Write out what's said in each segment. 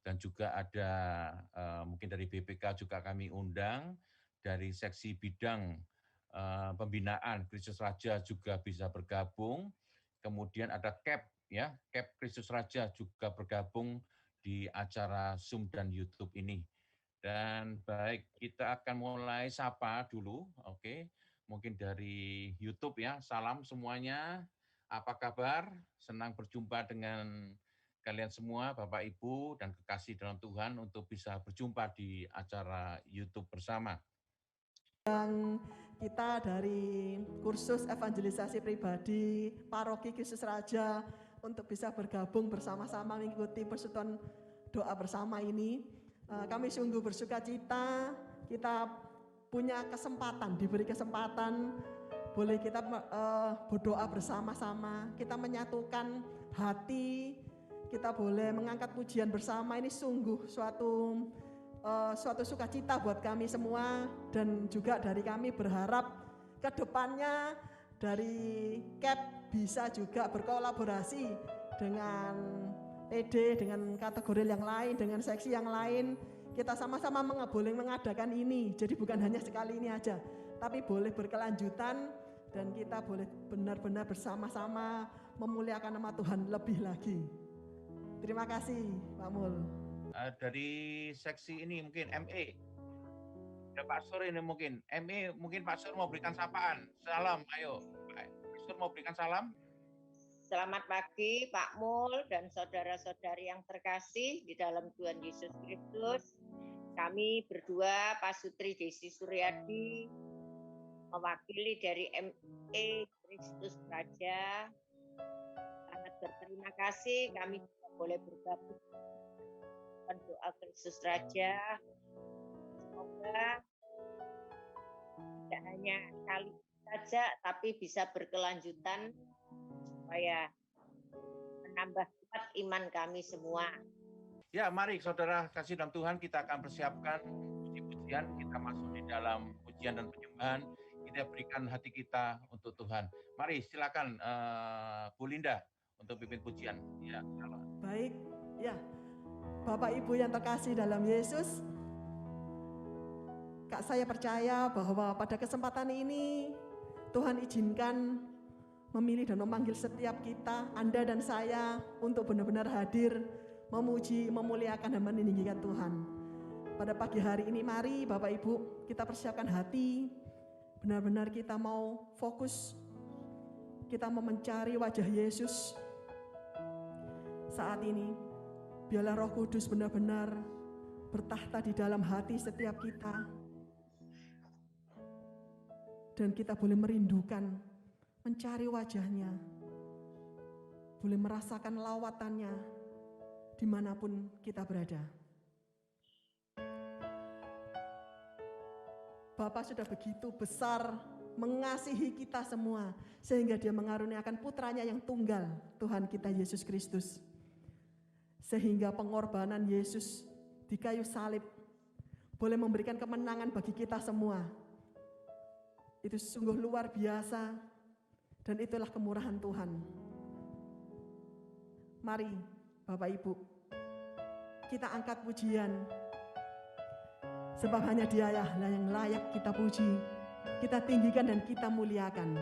dan juga ada mungkin dari BPK juga kami undang, dari seksi bidang pembinaan Kristus Raja juga bisa bergabung. Kemudian ada CAP Kristus Raja juga bergabung di acara Zoom dan YouTube ini. Dan baik, kita akan mulai sapa dulu, oke. Mungkin dari YouTube ya, salam semuanya. Apa kabar? Senang berjumpa dengan kalian semua, Bapak Ibu dan kekasih dalam Tuhan untuk bisa berjumpa di acara YouTube bersama. Yang kita dari kursus evangelisasi pribadi Paroki Kristus Raja untuk bisa bergabung bersama-sama mengikuti persekutuan doa bersama ini. Kami sungguh bersuka cita, kita punya kesempatan, diberi kesempatan, boleh kita berdoa bersama-sama, kita menyatukan hati, kita boleh mengangkat pujian bersama. Ini sungguh suatu sukacita buat kami semua, dan juga dari kami berharap ke depannya dari CAP bisa juga berkolaborasi dengan TD, dengan kategori yang lain, dengan seksi yang lain. Kita sama-sama boleh mengadakan ini, jadi bukan hanya sekali ini aja, tapi boleh berkelanjutan dan kita boleh benar-benar bersama-sama memuliakan nama Tuhan lebih lagi. Terima kasih Pak Mul. Dari seksi ini mungkin ME, ada Pak Sur ini mungkin Pak Sur mau berikan sapaan, salam, ayo Pak Sur mau berikan salam. Selamat pagi Pak Mul dan saudara-saudari yang terkasih di dalam Tuhan Yesus Kristus. Kami berdua, Pak Sutri Desi Suryadi, mewakili dari ME Kristus Raja. Sangat berterima kasih kami juga boleh bergabung dengan doa Kristus Raja. Semoga tidak hanya kali saja, tapi bisa berkelanjutan supaya menambah kuat iman kami semua. Ya, mari saudara kasih dalam Tuhan, kita akan persiapkan puji-pujian, kita masuk di dalam pujian dan penyembahan, kita berikan hati kita untuk Tuhan. Mari silakan Bu Linda untuk pimpin pujian. Ya, baik, ya. Bapak Ibu yang terkasih dalam Yesus, Kak, saya percaya bahwa pada kesempatan ini Tuhan izinkan memilih dan memanggil setiap kita, Anda dan saya, untuk benar-benar hadir, memuji, memuliakan, dan meninggikan Tuhan. Pada pagi hari ini mari Bapak Ibu kita persiapkan hati, benar-benar kita mau fokus, kita mau mencari wajah Yesus saat ini. Biarlah Roh Kudus benar-benar bertahta di dalam hati setiap kita, dan kita boleh merindukan, mencari wajahnya, boleh merasakan lawatannya dimanapun kita berada. Bapa sudah begitu besar mengasihi kita semua, sehingga Dia mengaruniakan putranya yang tunggal, Tuhan kita Yesus Kristus. Sehingga pengorbanan Yesus di kayu salib boleh memberikan kemenangan bagi kita semua. Itu sungguh luar biasa, dan itulah kemurahan Tuhan. Mari Bapak Ibu, kita angkat pujian, sebab hanya Dia yang layak kita puji, kita tinggikan dan kita muliakan.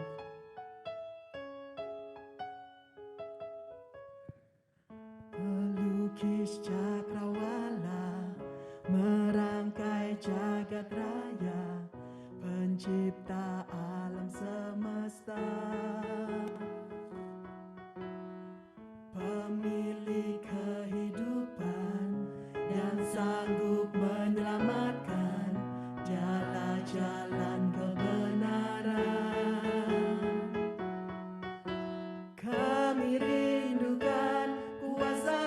Pelukis cakrawala, merangkai jagat raya, pencipta alam semesta, pemilik kehidupan dan sanggup menyelamatkan, jalan-jalan kebenaran. Kami rindukan kuasa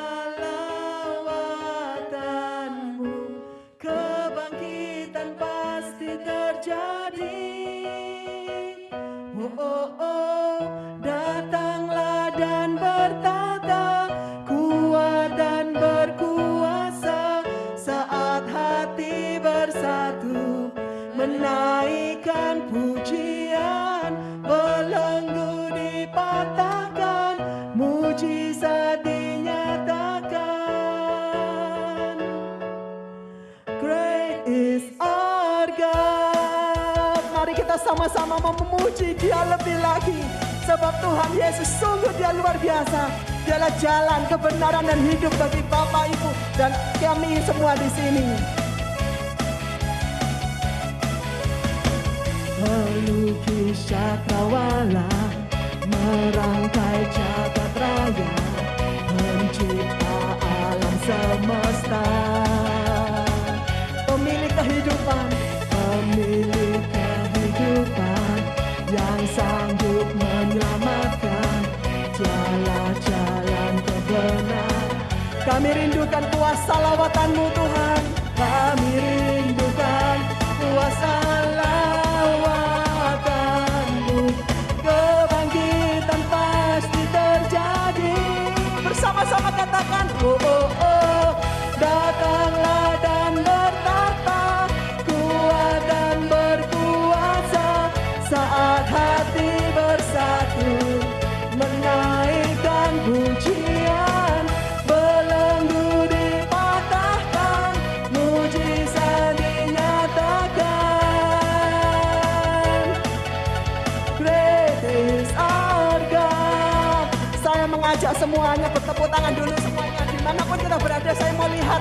lawatan-Mu, kebangkitan pasti terjadi. Oh, oh, oh, datanglah dan bertata, kuat dan berkuasa, saat hati bersatu, menaikkan pujian, belenggu dipatahkan, mujizat dinyatakan. sama-sama memuji Dia lebih lagi. Sebab Tuhan Yesus sungguh Dia luar biasa. Dialah jalan, kebenaran dan hidup bagi Bapak, Ibu dan kami semua di sini. Pelukis cakrawala, merangkai jagat raya, pencipta alam semesta, pemilik kehidupan yang sanggup menyelamatkan, jalan-jalan kebenaran. Kami rindukan kuasa lawatan-Mu Tuhan, kami rindukan kuasa lawatan-Mu. Kebangkitan pasti terjadi. Bersama-sama katakan, oh oh oh, datanglah dan bertata, kuat dan berkuasa, saat hati bersatu, menaikkan pujian, belenggu dipatahkan, mujizat dinyatakan. Great is our God. Saya mengajak semuanya bertepuk tangan dulu semuanya. Dimanapun kita berada, saya mau lihat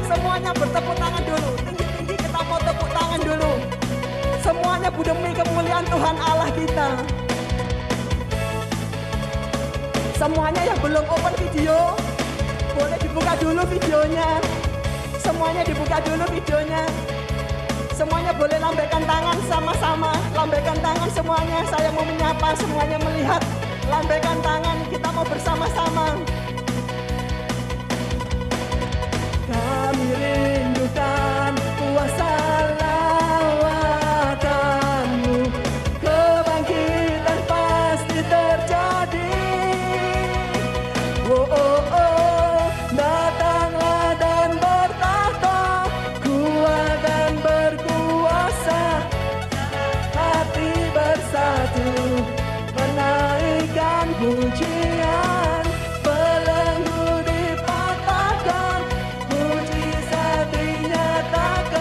semuanya bertepuk tangan dulu. Tinggi-tinggi kita mau tepuk tangan dulu. Semuanya demi kemuliaan Tuhan Allah kita. Semuanya yang belum open video, boleh dibuka dulu videonya. Semuanya dibuka dulu videonya. Semuanya boleh lambaikan tangan sama-sama. Lambaikan tangan semuanya. Saya mau menyapa semuanya melihat. Lambaikan tangan, kita mau bersama-sama. Kami rindukan kuasa lawatan-Mu. Kebangkitan pasti terjadi. Oh oh oh, datanglah dan bertahta, kuat dan berkuasa, hati bersatu, menaikkan pujian, belenggu dipatahkan, mujizat dinyatakan.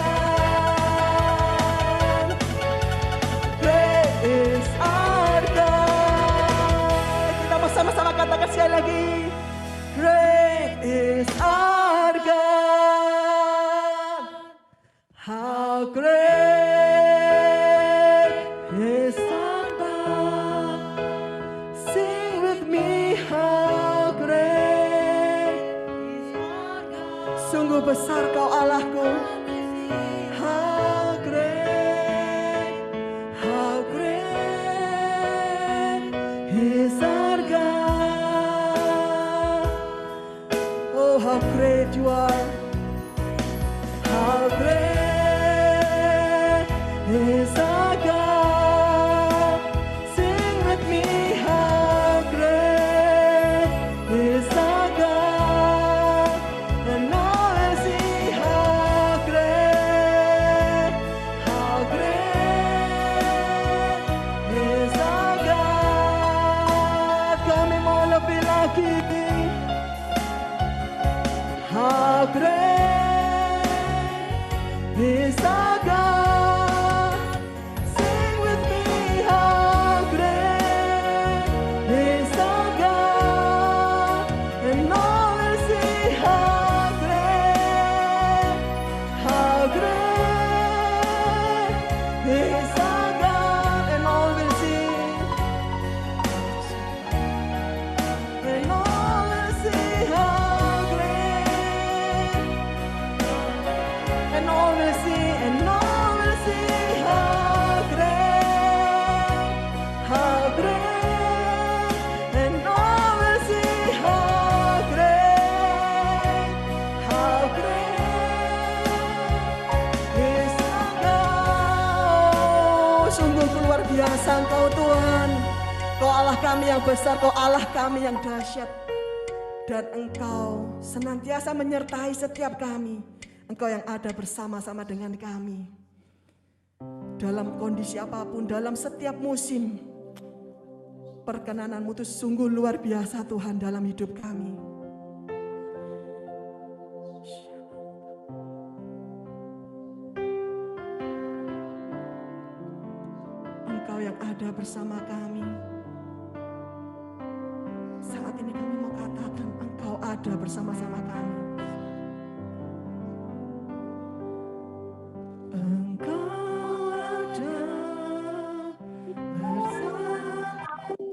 Great is our God. Kita mau sama-sama katakan sekali lagi. Great is our God. How great is our God. Sing with me, how great is our God. Sungguh besar Kau Allahku. How great is our God. Oh, how great You are. How great is our God. Sing with me, how great is our God. And now I see how great is our God. Kami mau lebih lagi. How great is our God. Sing with me, how great is our God. And all will see how great is our God. And all will see. And all will see how great. And all will see, and all will see how great, and all will see how great is our God. Sungguh luar biasa Engkau Tuhan. Kau Allah kami yang besar, Kau Allah kami yang dahsyat. Dan Engkau senantiasa menyertai setiap kami. Engkau yang ada bersama-sama dengan kami. Dalam kondisi apapun, dalam setiap musim. Perkenanan-Mu itu sungguh luar biasa Tuhan dalam hidup kami. bersama kami. Saat ini kami mau katakan Engkau ada bersama-sama kami. Engkau ada bersamaku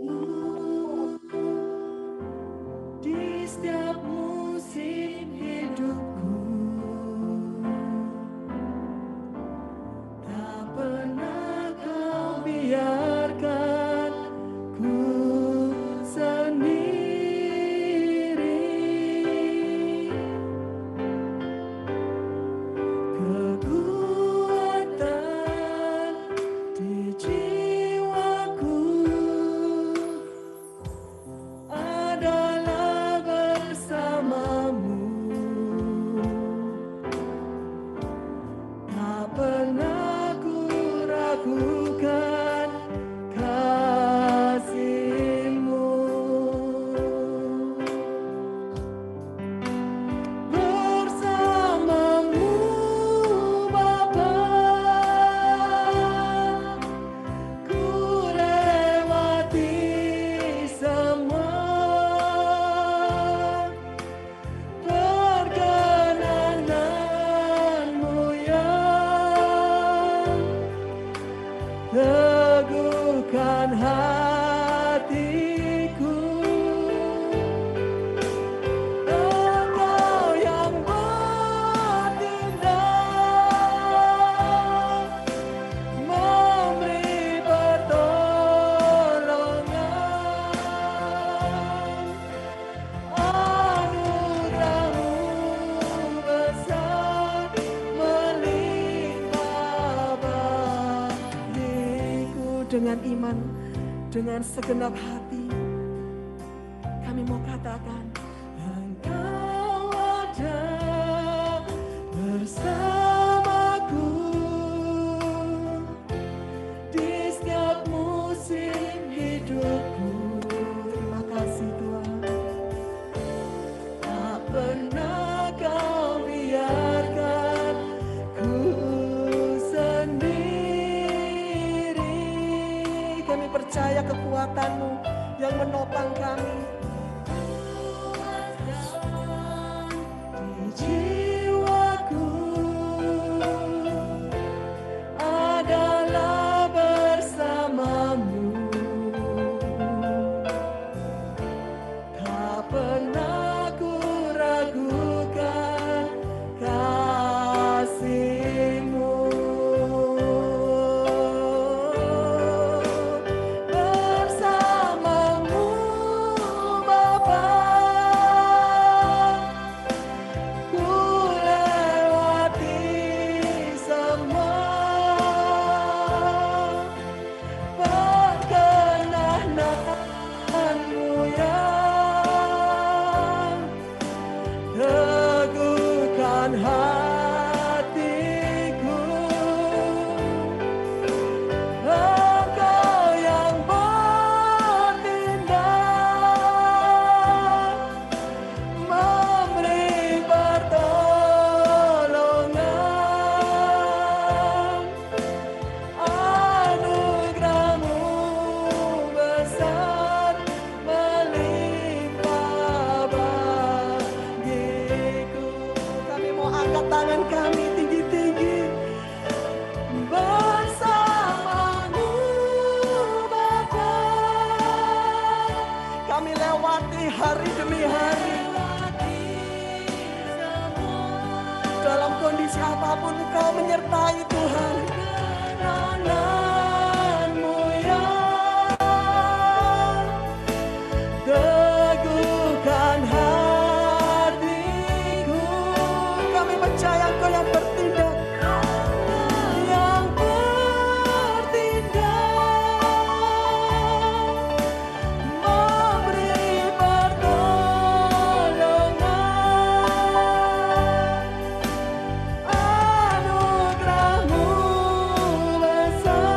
di setiap musim hidupku. Tak pernah kau biarkan ku sendiri. Kekuatan di jiwaku adalah bersamamu. Tak pernah ku ragukan kasih-Mu. Bersamamu Bapa, ku lewati semua perkenanan-Mu yang teguhkan hatiku. Engkau yang bertindak, memberi pertolongan. Anugerah-Mu besar melimpah bagiku. Dengan iman, dengan segenap hati, kami mau katakan Engkau ada bersamaku di setiap musim hidupku. Terima kasih Tuhan. Tak pernah kau biarkan ku sendiri. Kami percaya kekuatan-Mu yang menopang kami. Di jiwaku adalah bersamamu. Tak pernah ku ragukan kasih-Mu. Bersamamu Bapa, ku lewati semua perkenanan-Mu yang teguhkan hatiku. Engkau yang bertindak, memberi pertolongan. Anugerah-Mu besar melimpah bagiku. Kami mau angkat tangan kami tinggi-tinggi. Bersamamu Bapa, kami lewati hari demi hari. Dalam kondisi apapun Engkau menyertai Tuhan. Perkenanan-Mu yang teguhkan hatiku. Kami percaya Engkau yang bertindak, yang bertindak, memberi pertolongan. Anugerah-Mu besar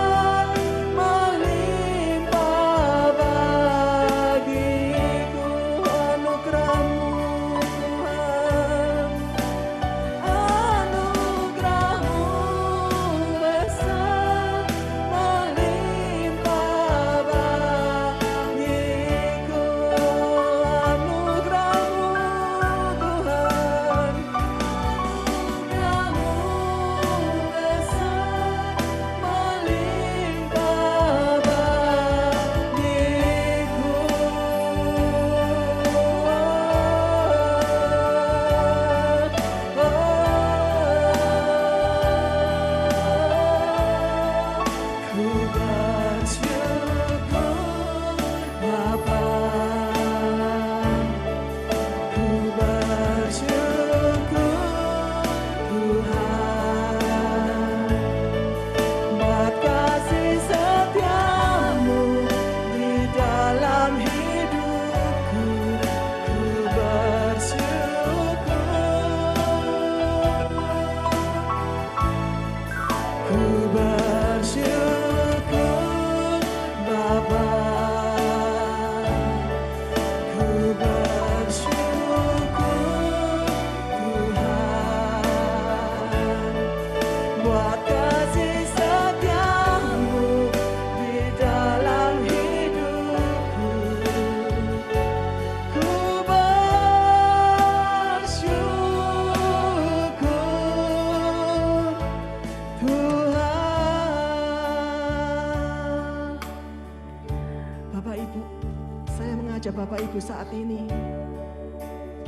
Ibu saat ini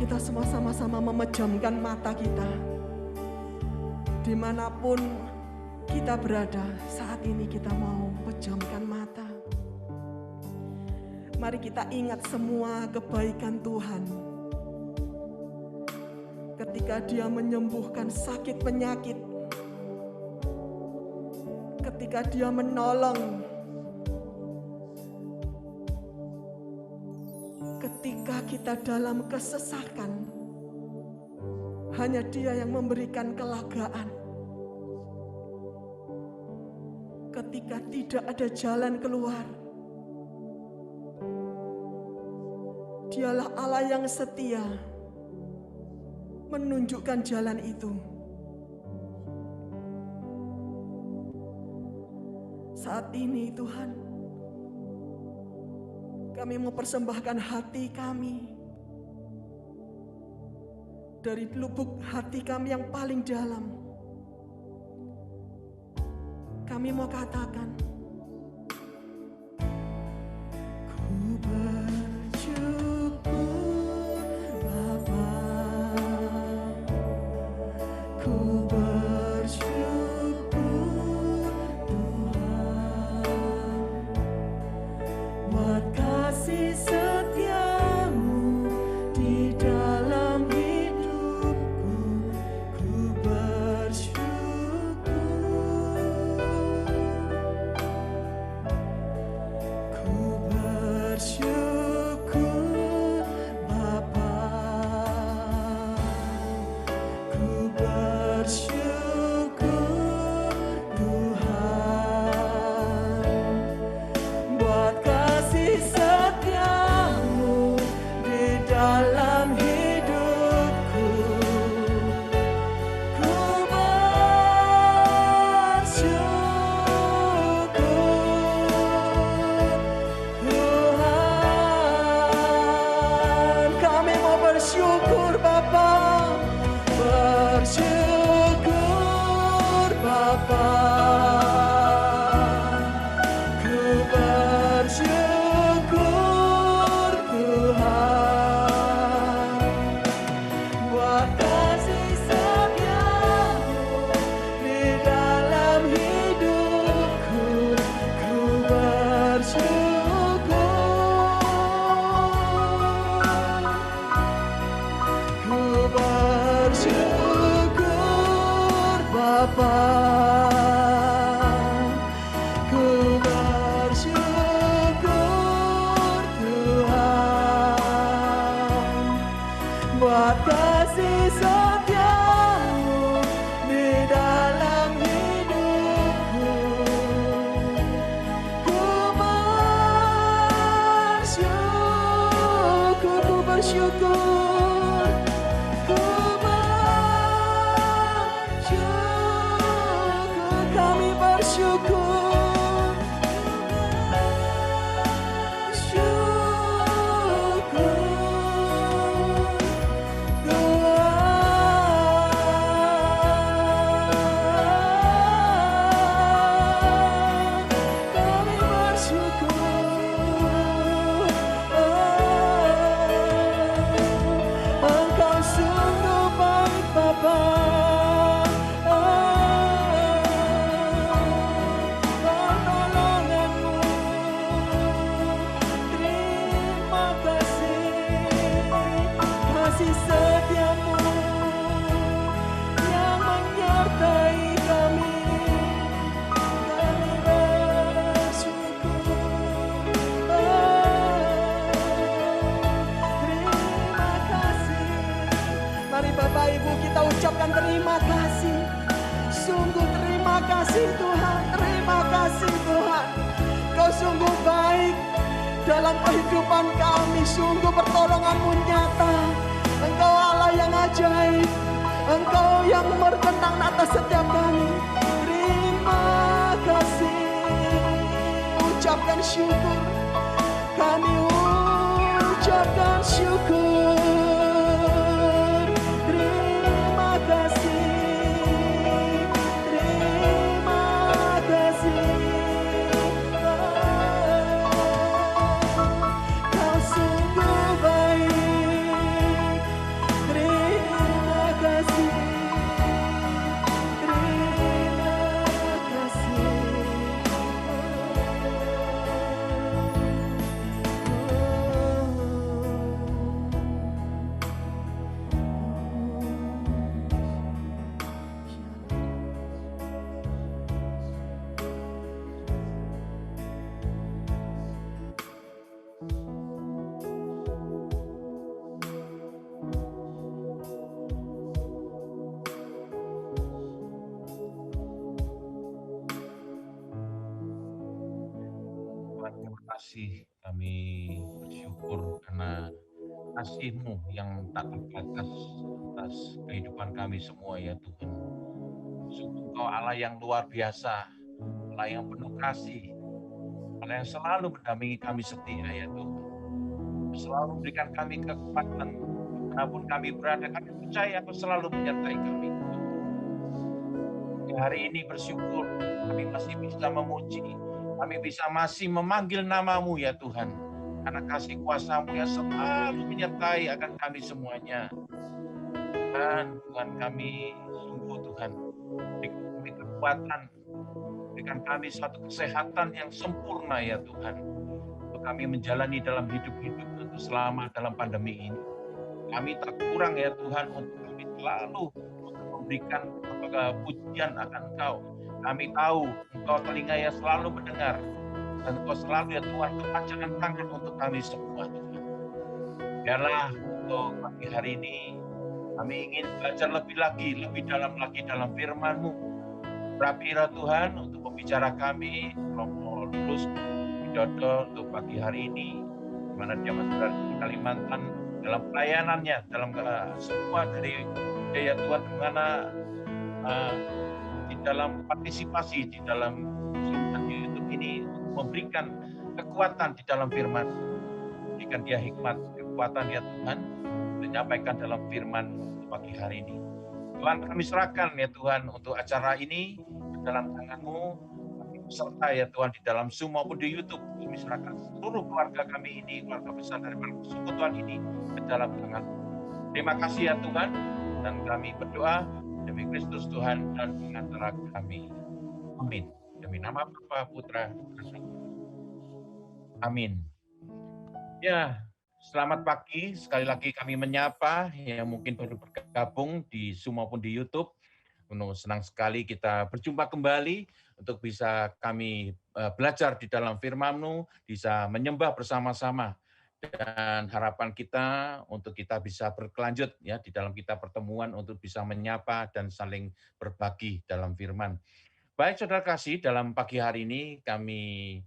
kita semua sama-sama memejamkan mata kita. Dimanapun kita berada, saat ini kita mau pejamkan mata. Mari kita ingat semua kebaikan Tuhan. Ketika Dia menyembuhkan sakit penyakit, ketika Dia menolong, ketika kita dalam kesesakan, hanya Dia yang memberikan kelegaan. Ketika tidak ada jalan keluar, Dialah Allah yang setia menunjukkan jalan itu. Saat ini Tuhan, kami mau persembahkan hati kami. Dari lubuk hati kami yang paling dalam, kami mau katakan, ku bersyukur Bapa, ku bersyukur Tuhan, buat kasih setiamu di dalam hidupku. Ku bersyukur, ku bersyukur Bapa, ku bersyukur Tuhan, buat kasih setiamu di dalam hidupku. Ku bersyukur Tuhan, kami mau bersyukur Bapa, bersyukur Bapa, ku bersyukur Tuhan, buat kasih setiamu di dalam hidupku. Ku bersyukur Bapa, ku bersyukur Tuhan, buat kasih setiamu di dalam hidupku. Ku bersyukur, ku bersyukur, ku bersyukur, kami bersyukur, syukur Tuhan, kami bersyukur. Engkau sungguh baik Bapa, pertolonganmu, terima kasih, kasih setiamu yang menyertai kami. Kami bersyukur, terima kasih. Mari Bapak Ibu kita ucapkan terima kasih. Sungguh terima kasih Tuhan, terima kasih Tuhan. Kau sungguh baik dalam kehidupan kami, sungguh pertolonganmu nyata. Engkau Allah yang ajaib, Engkau yang berkenan atas setiap kami. Terima kasih, ucapkan syukur, kami ucapkan syukur. Terima kasih, terima kasih. Kau sungguh kasih, kami bersyukur karena kasih-Mu yang tak terbatas atas kehidupan kami semua ya Tuhan. Sungguh Engkau Allah yang luar biasa, Allah yang penuh kasih, Allah yang selalu mendampingi kami setia ya Tuhan. Selalu memberikan kami kekuatan, dimanapun kami berada, kami percaya Engkau selalu menyertai kami. Hari ini bersyukur, kami masih bisa memuji, kami bisa masih memanggil nama-Mu ya Tuhan. Karena kasih kuasa-Mu yang selalu menyertai akan kami semuanya. Dan Tuhan kami, sungguh Tuhan, berikan kami kekuatan, berikan kami suatu kesehatan yang sempurna ya Tuhan. Untuk kami menjalani dalam hidup-hidup itu selama dalam pandemi ini. Kami tak kurang ya Tuhan untuk kami selalu memberikan pujian akan Engkau. Kami tahu Engkau telinga yang selalu mendengar. Dan Engkau selalu ya Tuhan kepanjangan tangan untuk kami semua Tuhan. Biarlah untuk pagi hari ini kami ingin belajar lebih dalam lagi dalam firman-Mu. Berapira Tuhan untuk pembicara kami, Romo Lulus Widodo untuk pagi hari ini, di mana dia masih berada di Kalimantan dalam pelayanannya, dalam semua dari ya Tuhan, di mana di dalam partisipasi di dalam YouTube ini memberikan kekuatan di dalam firman, berikan dia hikmat, kekuatan ya Tuhan, menyampaikan dalam firman pagi hari ini. Tuhan kami serahkan ya Tuhan untuk acara ini ke dalam tangan-Mu, kami beserta ya Tuhan di dalam Zoom maupun di YouTube, kami serahkan seluruh keluarga kami ini, keluarga besar dari persekutuan ini ke dalam tangan-Mu. Terima kasih ya Tuhan, dan kami berdoa demi Kristus Tuhan dan pengantara kami. Amin. Demi nama Bapa, Putra, dan Roh Kudus. Amin. Ya, selamat pagi. Sekali lagi kami menyapa yang mungkin baru bergabung di Zoom maupun di YouTube. Senang sekali kita berjumpa kembali untuk bisa kami belajar di dalam firman-Mu, bisa menyembah bersama-sama. Dan harapan kita untuk kita bisa berkelanjut ya di dalam kita pertemuan untuk bisa menyapa dan saling berbagi dalam firman. Baik saudara kasih, dalam pagi hari ini kami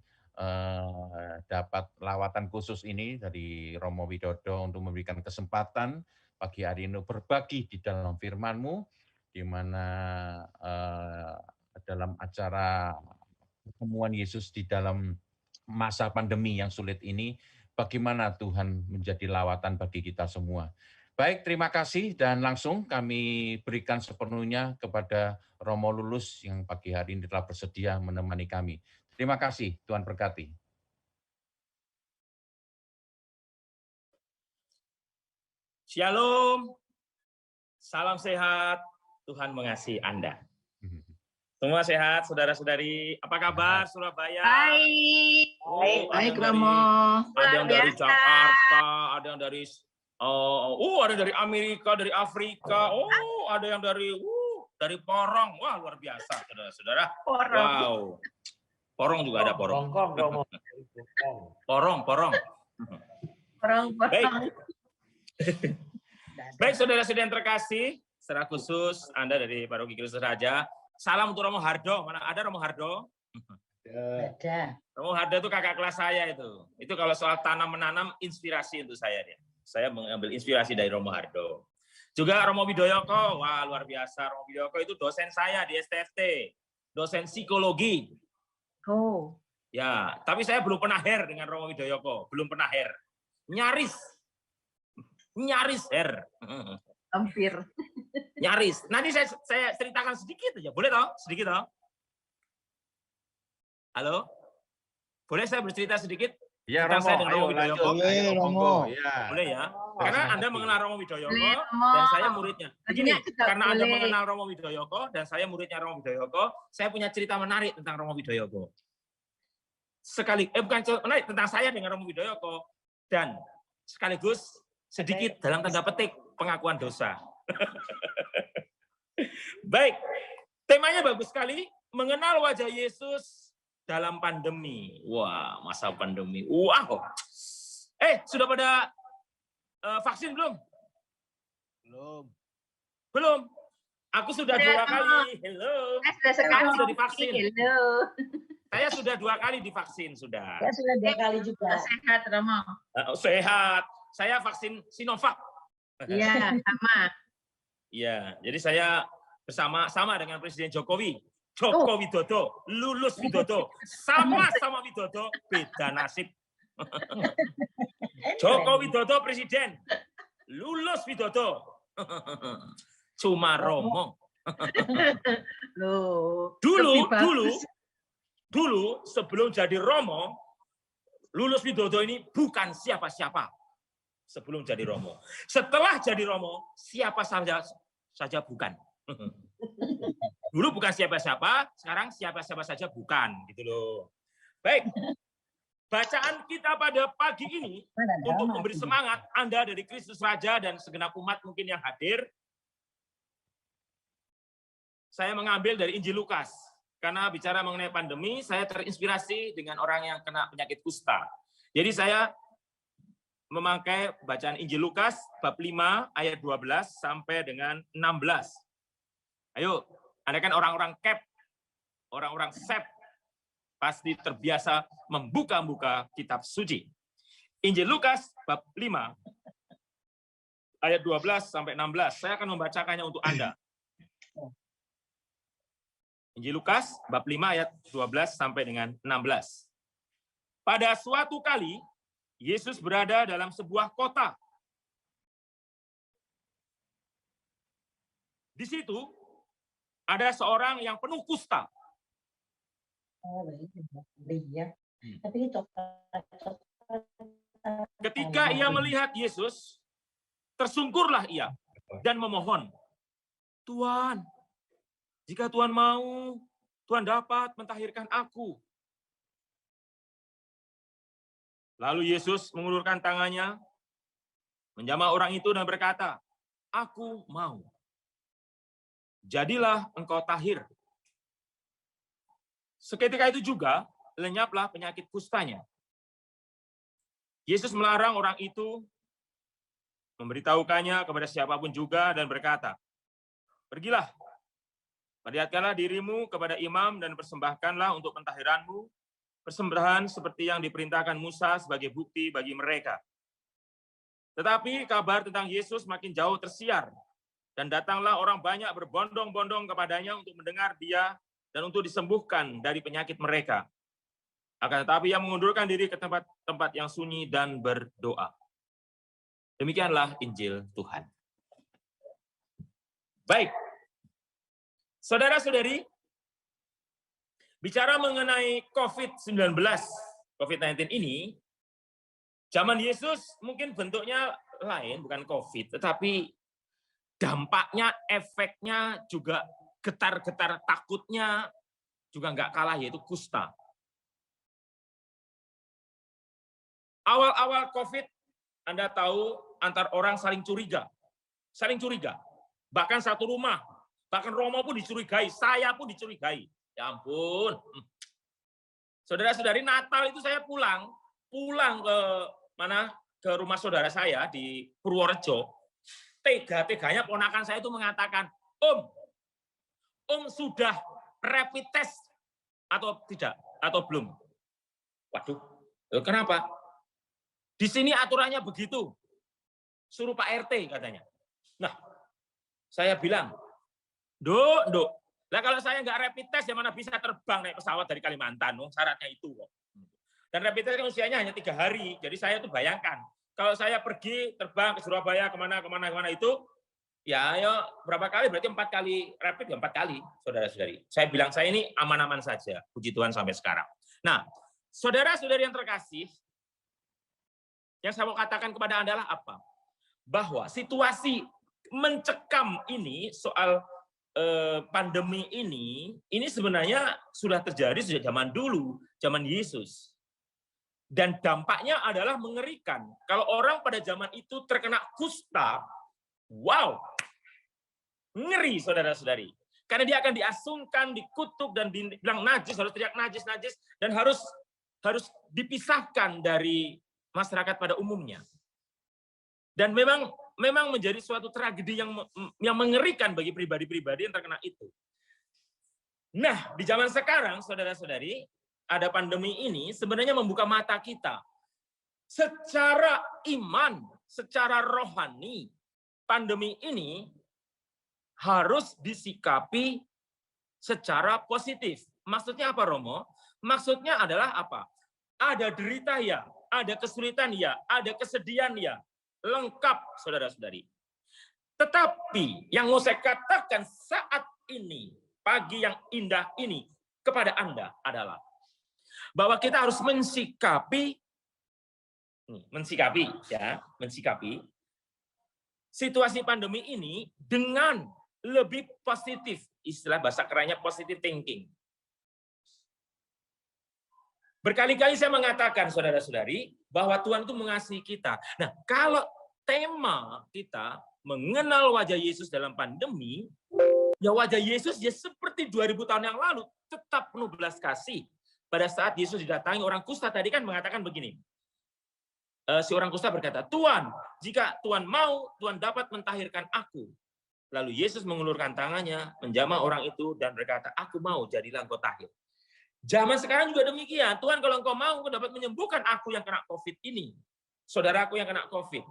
dapat lawatan khusus ini dari Romo Widodo untuk memberikan kesempatan pagi hari ini berbagi di dalam firman-Mu, di mana dalam acara pertemuan Yesus di dalam masa pandemi yang sulit ini, bagaimana Tuhan menjadi lawatan bagi kita semua. Baik, terima kasih dan langsung kami berikan sepenuhnya kepada Romo Lulus yang pagi hari ini telah bersedia menemani kami. Terima kasih, Tuhan berkati. Shalom, salam sehat, Tuhan mengasihi Anda. Semua sehat, saudara-saudari. Apa kabar Surabaya? Baik. Baik, Romo. Ada yang dari Jakarta, ada yang dari ada dari Amerika, dari Afrika. Ada yang dari Porong. Wah, luar biasa, saudara-saudara. Wow. Porong juga ada Porong. Porong. Baik, saudara-saudara yang terkasih, secara khusus Anda dari Paroki Kristus Raja. Salam untuk Romo Hardo. Mana ada Romo Hardo? Ada. Romo Hardo itu kakak kelas saya itu. Itu kalau soal tanam-menanam, inspirasi untuk saya dia. Saya mengambil inspirasi dari Romo Hardo. Juga Romo Widoyoko, wah luar biasa. Romo Widoyoko itu dosen saya di STFT, dosen psikologi. Oh. Ya, tapi saya belum pernah hair dengan Romo Widoyoko, belum pernah hair. Nyaris hair. Hampir. Nyaris. Nanti saya ceritakan sedikit aja. Boleh toh? Sedikit toh? Halo? Boleh saya bercerita sedikit? Ya, tentang Romo, saya dengan Romo Widoyoko? Boleh ya? Karena Anda mengenal Romo Widoyoko dan saya muridnya. Begini, karena Anda mengenal Romo Widoyoko dan saya muridnya Romo Widoyoko, saya punya cerita menarik tentang Romo Widoyoko. Bukan menarik, tentang saya dengan Romo Widoyoko. Dan sekaligus sedikit dalam tanda petik pengakuan dosa. Baik, temanya bagus sekali, mengenal wajah Yesus dalam pandemi. Wah, masa pandemi. Wow. Sudah pada vaksin belum? Belum. Aku sudah 2 kali. Hello. Sudah sekali. Aku sudah divaksin. Hello. Saya sudah 2 kali divaksin sudah. Saya sudah 2 kali juga. Sehat, Romo. Sehat. Saya vaksin Sinovac. Iya, sama. Iya, jadi saya bersama dengan Presiden Jokowi. Joko Widodo, lulus Widodo. Sama-sama Widodo, beda nasib. Joko Widodo Presiden, lulus Widodo. Cuma Romo. Dulu sebelum jadi Romo, lulus Widodo ini bukan siapa-siapa. Sebelum jadi Romo. Setelah jadi Romo, siapa saja bukan. Dulu bukan siapa-siapa, sekarang siapa-siapa saja bukan, gitu loh. Baik. Bacaan kita pada pagi ini untuk memberi semangat Anda dari Kristus Raja dan segenap umat mungkin yang hadir. Saya mengambil dari Injil Lukas. Karena bicara mengenai pandemi, saya terinspirasi dengan orang yang kena penyakit kusta. Jadi saya memakai bacaan Injil Lukas bab 5 ayat 12 sampai dengan 16. Ayo, Anda kan orang-orang CAP, orang-orang SEP, pasti terbiasa membuka-buka kitab suci. Injil Lukas bab 5 ayat 12 sampai 16. Saya akan membacakannya untuk Anda. Injil Lukas bab 5 ayat 12 sampai dengan 16. Pada suatu kali Yesus berada dalam sebuah kota. Di situ ada seorang yang penuh kusta. Ketika ia melihat Yesus, tersungkurlah ia dan memohon, "Tuhan, jika Tuhan mau, Tuhan dapat mentahirkan aku." Lalu Yesus mengulurkan tangannya, menjamah orang itu dan berkata, "Aku mau. Jadilah engkau tahir." Seketika itu juga lenyaplah penyakit kustanya. Yesus melarang orang itu memberitahukannya kepada siapapun juga dan berkata, "Pergilah, perlihatkanlah dirimu kepada imam dan persembahkanlah untuk pentahiranmu persembahan seperti yang diperintahkan Musa sebagai bukti bagi mereka." Tetapi kabar tentang Yesus makin jauh tersiar, dan datanglah orang banyak berbondong-bondong kepadanya untuk mendengar dia dan untuk disembuhkan dari penyakit mereka. Akan tetapi ia mengundurkan diri ke tempat-tempat yang sunyi dan berdoa. Demikianlah Injil Tuhan. Baik, saudara-saudari, bicara mengenai COVID-19 ini, zaman Yesus mungkin bentuknya lain, bukan COVID, tetapi dampaknya, efeknya juga getar-getar takutnya juga nggak kalah, yaitu kusta. Awal-awal COVID, Anda tahu, antar orang saling curiga. Bahkan satu rumah, bahkan Romo pun dicurigai, saya pun dicurigai. Ya ampun. Saudara-saudari, Natal itu saya pulang ke mana? Ke rumah saudara saya di Purworejo. Tega-teganya ponakan saya itu mengatakan, Om sudah rapid test atau tidak? Atau belum? Waduh, kenapa? Di sini aturannya begitu. Suruh Pak RT katanya. Nah, saya bilang, Dok, nah kalau saya nggak rapid test, ya mana bisa terbang naik pesawat dari Kalimantan, syaratnya itu kok. Dan rapid test kan usianya hanya 3 hari, jadi saya tuh bayangkan, kalau saya pergi terbang ke Surabaya kemana itu, ya ayo berapa kali, berarti 4 kali rapid, ya 4 kali, saudara-saudari. Saya bilang saya ini aman-aman saja, puji Tuhan sampai sekarang. Nah, saudara-saudari yang terkasih, yang saya mau katakan kepada Anda adalah apa? Bahwa situasi mencekam ini soal pandemi ini sebenarnya sudah terjadi sejak zaman dulu, zaman Yesus. Dan dampaknya adalah mengerikan. Kalau orang pada zaman itu terkena kusta, wow, ngeri saudara-saudari. Karena dia akan diasungkan, dikutuk, dan dibilang najis, harus teriak najis, dan harus dipisahkan dari masyarakat pada umumnya. Dan memang menjadi suatu tragedi yang mengerikan bagi pribadi-pribadi yang terkena itu. Nah, di zaman sekarang, saudara-saudari, ada pandemi ini sebenarnya membuka mata kita. Secara iman, secara rohani, pandemi ini harus disikapi secara positif. Maksudnya apa, Romo? Maksudnya adalah apa? Ada derita ya, ada kesulitan ya, ada kesedihan ya. Lengkap, saudara-saudari. Tetapi yang mau saya katakan saat ini, pagi yang indah ini kepada Anda adalah bahwa kita harus mensikapi situasi pandemi ini dengan lebih positif. Istilah bahasa kerennya positive thinking. Berkali-kali saya mengatakan, saudara-saudari, bahwa Tuhan itu mengasihi kita. Nah, kalau tema kita mengenal wajah Yesus dalam pandemi, ya wajah Yesus ya seperti 2000 tahun yang lalu, tetap penuh belas kasih. Pada saat Yesus didatangi orang kusta tadi kan mengatakan begini. Si orang kusta berkata, Tuhan, jika Tuhan mau, Tuhan dapat mentahirkan aku. Lalu Yesus mengulurkan tangannya, menjamah orang itu, dan berkata, aku mau, jadilah engkau tahir. Zaman sekarang juga demikian. Tuhan, kalau engkau mau, engkau dapat menyembuhkan aku yang kena COVID ini. Saudaraku yang kena COVID.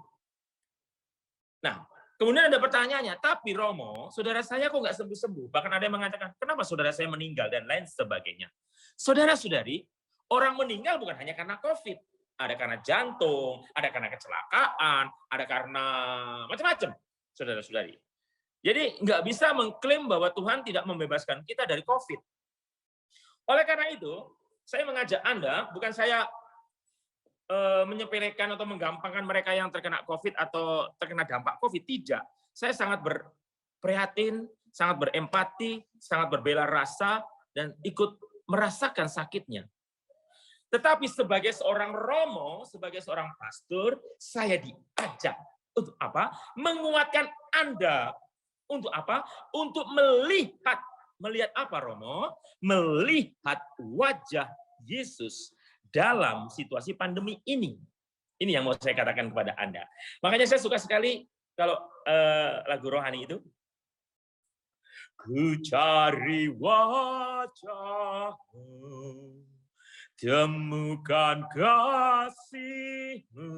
Nah, kemudian ada pertanyaannya, tapi Romo, saudara saya kok nggak sembuh-sembuh? Bahkan ada yang mengatakan, kenapa saudara saya meninggal, dan lain sebagainya. Saudara-saudari, orang meninggal bukan hanya karena COVID. Ada karena jantung, ada karena kecelakaan, ada karena macam-macam, saudara-saudari. Jadi nggak bisa mengklaim bahwa Tuhan tidak membebaskan kita dari COVID. Oleh karena itu, saya mengajak Anda, bukan saya menyepelekan atau menggampangkan mereka yang terkena COVID atau terkena dampak COVID, tidak. Saya sangat berprihatin, sangat berempati, sangat berbela rasa, dan ikut merasakan sakitnya. Tetapi sebagai seorang romo, sebagai seorang pastor, saya diajak untuk apa? Menguatkan Anda. Untuk apa? Untuk melihat apa, Romo? Melihat wajah Yesus dalam situasi pandemi ini. Ini yang mau saya katakan kepada Anda. Makanya saya suka sekali kalau lagu rohani itu. Ku cari wajah-Mu, temukan kasih-Mu,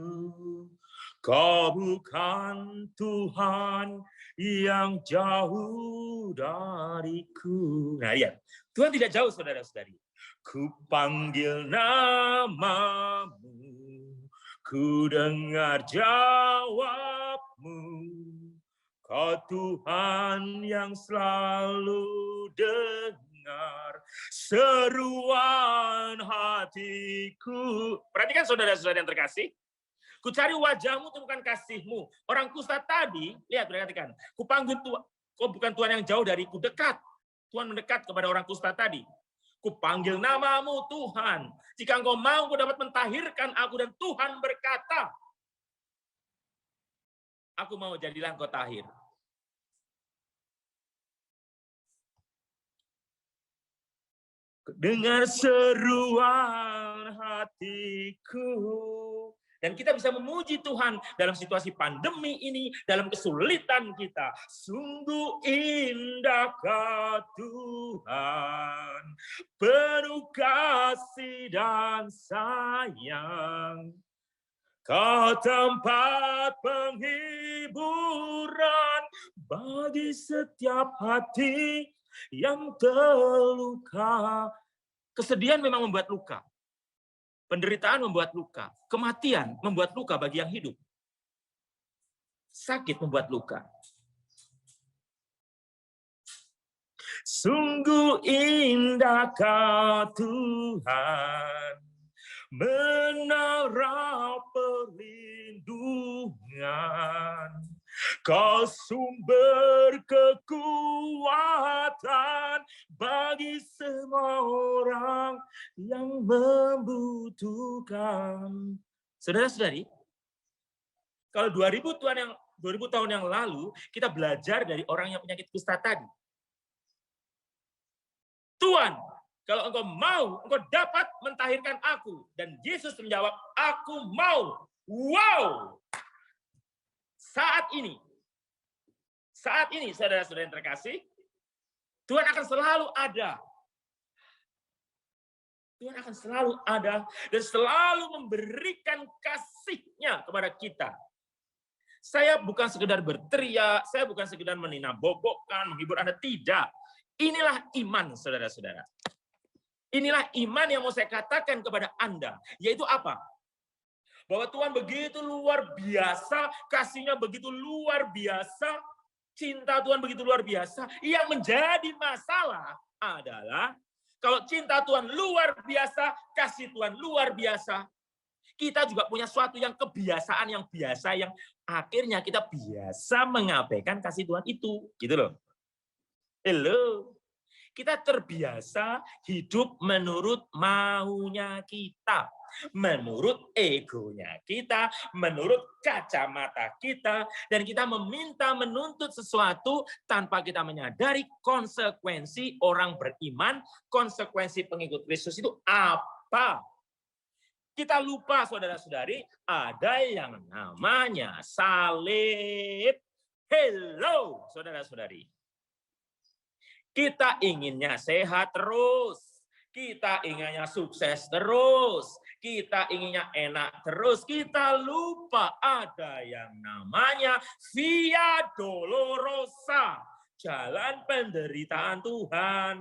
Kau bukan Tuhan yang jauh dariku. Nah, ya, Tuhan tidak jauh, saudara-saudari. Ku panggil namamu, ku dengar jawabmu, Kau Tuhan yang selalu dengar seruan hatiku. Perhatikan saudara-saudara yang terkasih. Ku cari wajah-Mu, temukan kasih-Mu. Orang kusta tadi, lihat, perhatikan. Ku panggil Tuhan, kau bukan Tuhan yang jauh dariku, dekat. Tuhan mendekat kepada orang kusta tadi. Ku panggil namamu, Tuhan. Jika Engkau mau, Engkau dapat mentahirkan aku. Dan Tuhan berkata, aku mau, jadilah Engkau tahir. Dengar seruan hatiku. Dan kita bisa memuji Tuhan dalam situasi pandemi ini, dalam kesulitan kita. Sungguh indahkah Tuhan, penuh kasih dan sayang. Kau tempat penghiburan bagi setiap hati yang terluka. Kesedihan memang membuat luka. Penderitaan membuat luka. Kematian membuat luka bagi yang hidup. Sakit membuat luka. Sungguh indahkah Tuhan, menara perlindungan. Kau sumber kekuatan bagi semua orang yang membutuhkan. Saudara-saudari, kalau 2000 tahun yang lalu kita belajar dari orang yang penyakit kusta tadi. Tuhan, kalau Engkau mau, Engkau dapat mentahirkan aku. Dan Yesus menjawab, aku mau. Wow! Saat ini, saudara-saudara yang terkasih, Tuhan akan selalu ada. Tuhan akan selalu ada dan selalu memberikan kasih-Nya kepada kita. Saya bukan sekedar berteriak, saya bukan sekedar menina-bobokkan, menghibur Anda, tidak. Inilah iman, saudara-saudara. Inilah iman yang mau saya katakan kepada Anda, yaitu apa? Bahwa Tuhan begitu luar biasa, kasih-Nya begitu luar biasa, cinta Tuhan begitu luar biasa. Yang menjadi masalah adalah kalau cinta Tuhan luar biasa, kasih Tuhan luar biasa, kita juga punya suatu yang kebiasaan yang biasa, yang akhirnya kita biasa mengabaikan kasih Tuhan itu. Gitu loh. Hello. Kita terbiasa hidup menurut maunya kita, menurut egonya kita, menurut kacamata kita, dan kita meminta menuntut sesuatu tanpa kita menyadari konsekuensi orang beriman, konsekuensi pengikut Kristus itu apa. Kita lupa, saudara-saudari, ada yang namanya salib. Hello, saudara-saudari. Kita inginnya sehat terus. Kita inginnya sukses terus. Kita inginnya enak terus. Kita lupa ada yang namanya Via Dolorosa. Jalan penderitaan Tuhan.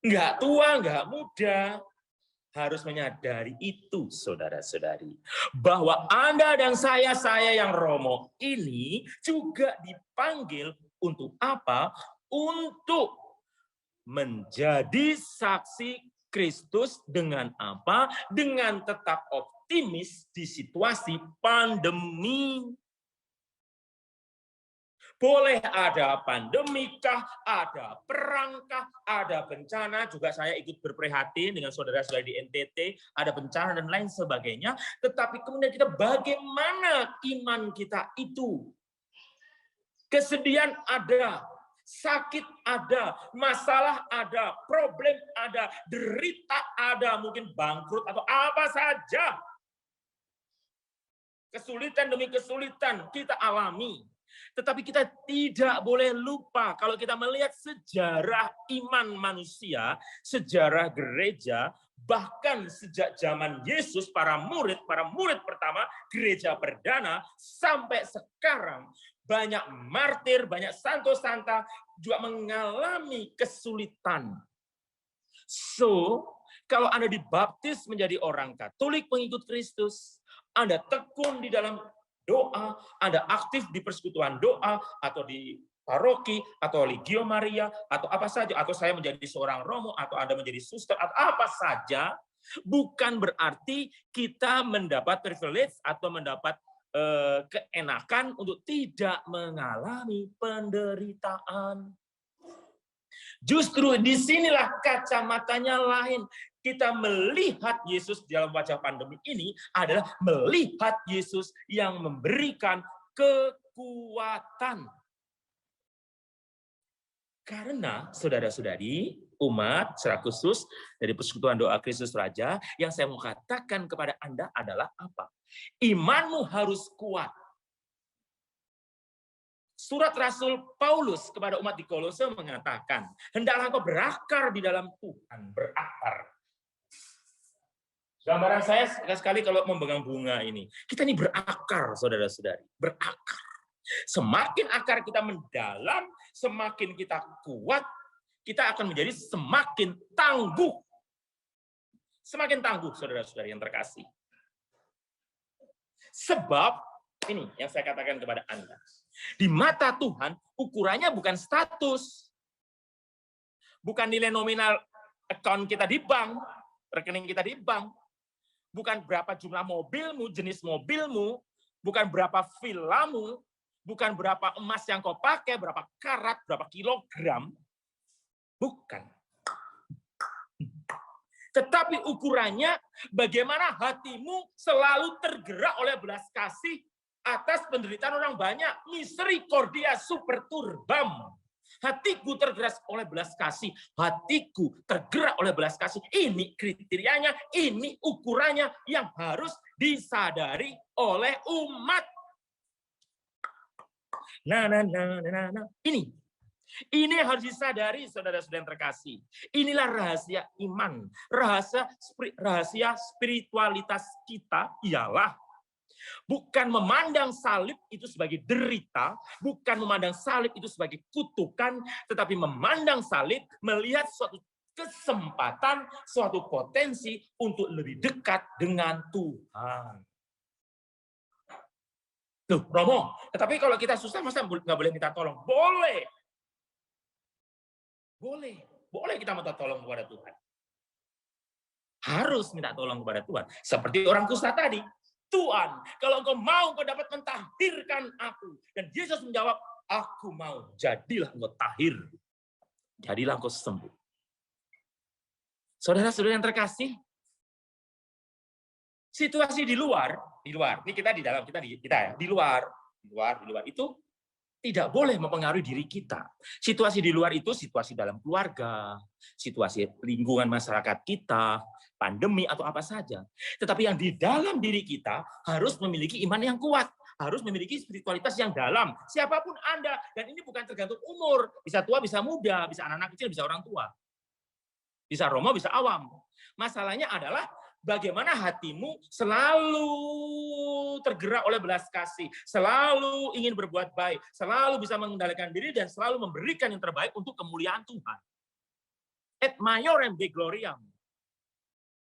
Enggak tua, enggak muda. Harus menyadari itu, saudara-saudari. Bahwa Anda dan saya yang Romo ini juga dipanggil untuk apa? Untuk menjadi saksi Kristus dengan apa? Dengan tetap optimis di situasi pandemi. Boleh ada pandemikah, ada perangkah, ada bencana, juga saya ikut berprihatin dengan saudara-saudara di NTT, ada bencana dan lain sebagainya, tetapi kemudian kita bagaimana iman kita itu? Kesedihan ada, sakit ada, masalah ada, problem ada, derita ada, mungkin bangkrut atau apa saja. Kesulitan demi kesulitan kita alami. Tetapi kita tidak boleh lupa kalau kita melihat sejarah iman manusia, sejarah gereja, bahkan sejak zaman Yesus, para murid pertama, gereja perdana, sampai sekarang, banyak martir, banyak santo-santa juga mengalami kesulitan. So, kalau Anda dibaptis menjadi orang Katolik pengikut Kristus, Anda tekun di dalam doa, Anda aktif di persekutuan doa, atau di paroki, atau Legio Maria, atau apa saja, atau saya menjadi seorang Romo, atau Anda menjadi suster, atau apa saja, bukan berarti kita mendapat privilege atau mendapat keenakan untuk tidak mengalami penderitaan. Justru disinilah kacamatanya lain. Kita melihat Yesus dalam wajah pandemi ini adalah melihat Yesus yang memberikan kekuatan. Karena saudara-saudari, umat secara khusus dari Persekutuan Doa Kristus Raja, yang saya mau katakan kepada Anda adalah apa? Imanmu harus kuat. Surat Rasul Paulus kepada umat di Kolose mengatakan, hendaklah engkau berakar di dalam Tuhan, berakar. Gambaran saya sekali kalau memegang bunga ini. Kita ini berakar, saudara-saudari. Berakar. Semakin akar kita mendalam, semakin kita kuat, kita akan menjadi semakin tangguh. Semakin tangguh, saudara-saudari yang terkasih. Sebab, ini yang saya katakan kepada Anda. Di mata Tuhan, ukurannya bukan status. Bukan nilai nominal account kita di bank, rekening kita di bank. Bukan berapa jumlah mobilmu, jenis mobilmu, bukan berapa villamu, bukan berapa emas yang kau pakai, berapa karat, berapa kilogram. Bukan. Tetapi ukurannya bagaimana hatimu selalu tergerak oleh belas kasih atas penderitaan orang banyak. Misericordia super turbam. Hatiku tergerak oleh belas kasih. Hatiku tergerak oleh belas kasih. Ini kriterianya, ini ukurannya yang harus disadari oleh umat. Nah. Ini. Ini yang harus disadari, saudara-saudara yang terkasih. Inilah rahasia iman, rahasia spiritualitas kita ialah bukan memandang salib itu sebagai derita, bukan memandang salib itu sebagai kutukan, tetapi memandang salib melihat suatu kesempatan, suatu potensi untuk lebih dekat dengan Tuhan. Tuh, Romo, tetapi kalau kita susah, masa nggak boleh minta tolong? Boleh. Boleh kita minta tolong kepada Tuhan. Harus minta tolong kepada Tuhan. Seperti orang kusta tadi. Tuhan, kalau engkau mau, engkau dapat mentahirkan aku. Dan Yesus menjawab, aku mau. Jadilah engkau tahir. Jadilah engkau sembuh. Saudara-saudara yang terkasih, situasi di luar, ini kita di dalam, kita ya, di luar itu tidak boleh mempengaruhi diri kita. Situasi di luar itu situasi dalam keluarga, situasi lingkungan masyarakat kita, pandemi atau apa saja. Tetapi yang di dalam diri kita harus memiliki iman yang kuat, harus memiliki spiritualitas yang dalam. Siapapun Anda, dan ini bukan tergantung umur, bisa tua, bisa muda, bisa anak-anak kecil, bisa orang tua. Bisa Romo, bisa awam. Masalahnya adalah bagaimana hatimu selalu tergerak oleh belas kasih, selalu ingin berbuat baik, selalu bisa mengendalikan diri, dan selalu memberikan yang terbaik untuk kemuliaan Tuhan. Et maiorem Dei gloriam.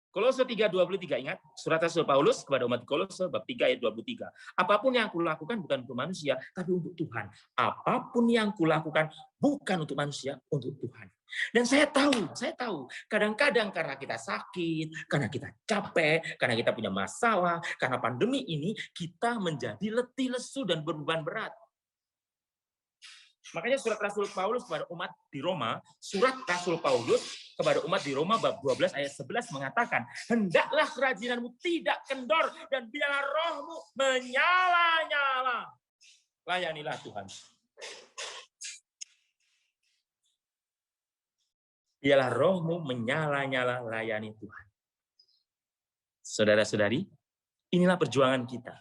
Kolose 3:23, ingat, surat Rasul Paulus kepada umat Kolose, bab 3 ayat 23. Apapun yang kulakukan bukan untuk manusia, tapi untuk Tuhan. Apapun yang kulakukan bukan untuk manusia, untuk Tuhan. Dan saya tahu, kadang-kadang karena kita sakit, karena kita capek, karena kita punya masalah, karena pandemi ini, kita menjadi letih, lesu, dan berbeban berat. Makanya surat Rasul Paulus kepada umat di Roma, surat Rasul Paulus kepada umat di Roma bab 12 ayat 11 mengatakan, hendaklah kerajinanmu tidak kendor, dan biarlah rohmu menyala-nyala. Layanilah Tuhan. Biarlah rohmu menyala-nyala, layani Tuhan. Saudara-saudari, inilah perjuangan kita.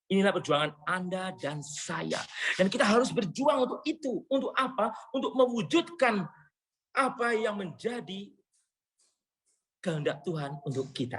Inilah perjuangan Anda dan saya. Dan kita harus berjuang untuk itu. Untuk apa? Untuk mewujudkan apa yang menjadi kehendak Tuhan untuk kita.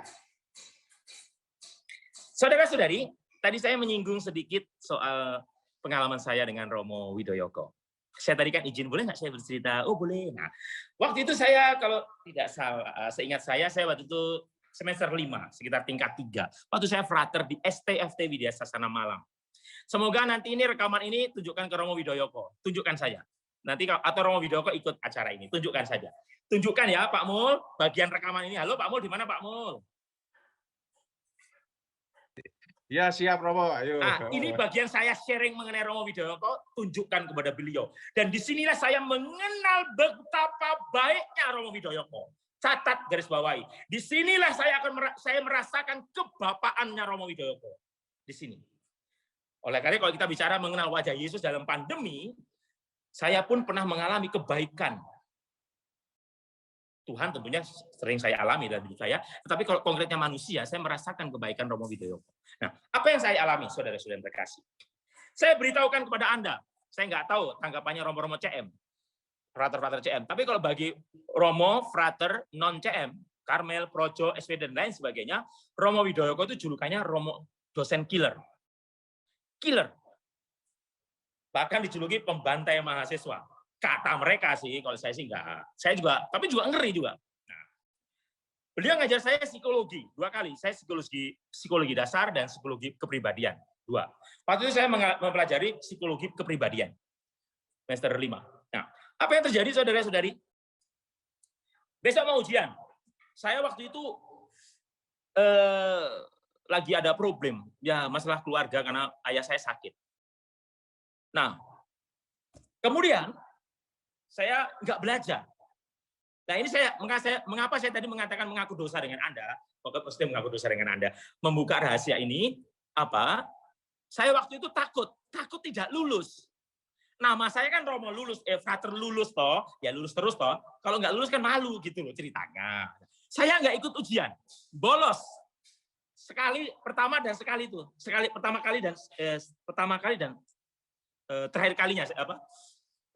Saudara-saudari, tadi saya menyinggung sedikit soal pengalaman saya dengan Romo Widoyoko. Saya tadi kan izin, boleh nggak saya bercerita? Oh boleh. Nah, waktu itu saya kalau tidak salah, seingat saya waktu itu semester 5, sekitar tingkat 3. Waktu saya frater di STFT Widya Sasana Malang. Semoga nanti ini rekaman ini tunjukkan ke Romo Widoyoko. Tunjukkan saja. Nanti atau Romo Widoyoko ikut acara ini. Tunjukkan saja. Tunjukkan ya Pak Mul, bagian rekaman ini. Halo Pak Mul, di mana Pak Mul? Ya siap Romo, ayo. Nah, ini bagian saya sharing mengenai Romo Widoyoko, tunjukkan kepada beliau. Dan disinilah saya mengenal betapa baiknya Romo Widoyoko. Catat, garis bawahi. Disinilah saya merasakan kebapaannya Romo Widoyoko. Di sini. Oleh karena kalau kita bicara mengenal wajah Yesus dalam pandemi, saya pun pernah mengalami kebaikan. Tuhan tentunya sering saya alami dalam hidup saya, tetapi kalau konkretnya manusia, saya merasakan kebaikan Romo Widoyoko. Nah, apa yang saya alami, saudara-saudara yang terkasih? Saya beritahukan kepada Anda, saya nggak tahu tanggapannya Romo-Romo CM, frater-frater CM. Tapi kalau bagi Romo, frater, non-CM, Karmel, Projo, SP, dan lain sebagainya, Romo Widoyoko itu julukannya Romo dosen killer. Killer. Bahkan dijuluki pembantai mahasiswa. Kata mereka sih, kalau saya sih enggak. Saya juga, tapi juga ngeri juga. Nah, beliau ngajar saya psikologi 2 kali. Saya psikologi dasar dan psikologi kepribadian 2. Waktu itu saya mempelajari psikologi kepribadian. Semester 5. Nah, apa yang terjadi saudara-saudari? Besok mau ujian. Saya waktu itu lagi ada problem. Ya, masalah keluarga karena ayah saya sakit. Nah, kemudian saya nggak belajar. Nah, ini mengapa saya tadi mengatakan mengaku dosa dengan Anda? Pokoknya pasti mengaku dosa dengan Anda. Membuka rahasia ini, apa? Saya waktu itu takut tidak lulus. Nama saya kan Romo lulus, frater lulus toh, ya lulus terus toh. Kalau nggak lulus kan malu gitu loh ceritanya. Saya nggak ikut ujian, bolos. Sekali pertama dan sekali itu, pertama kali dan terakhir kalinya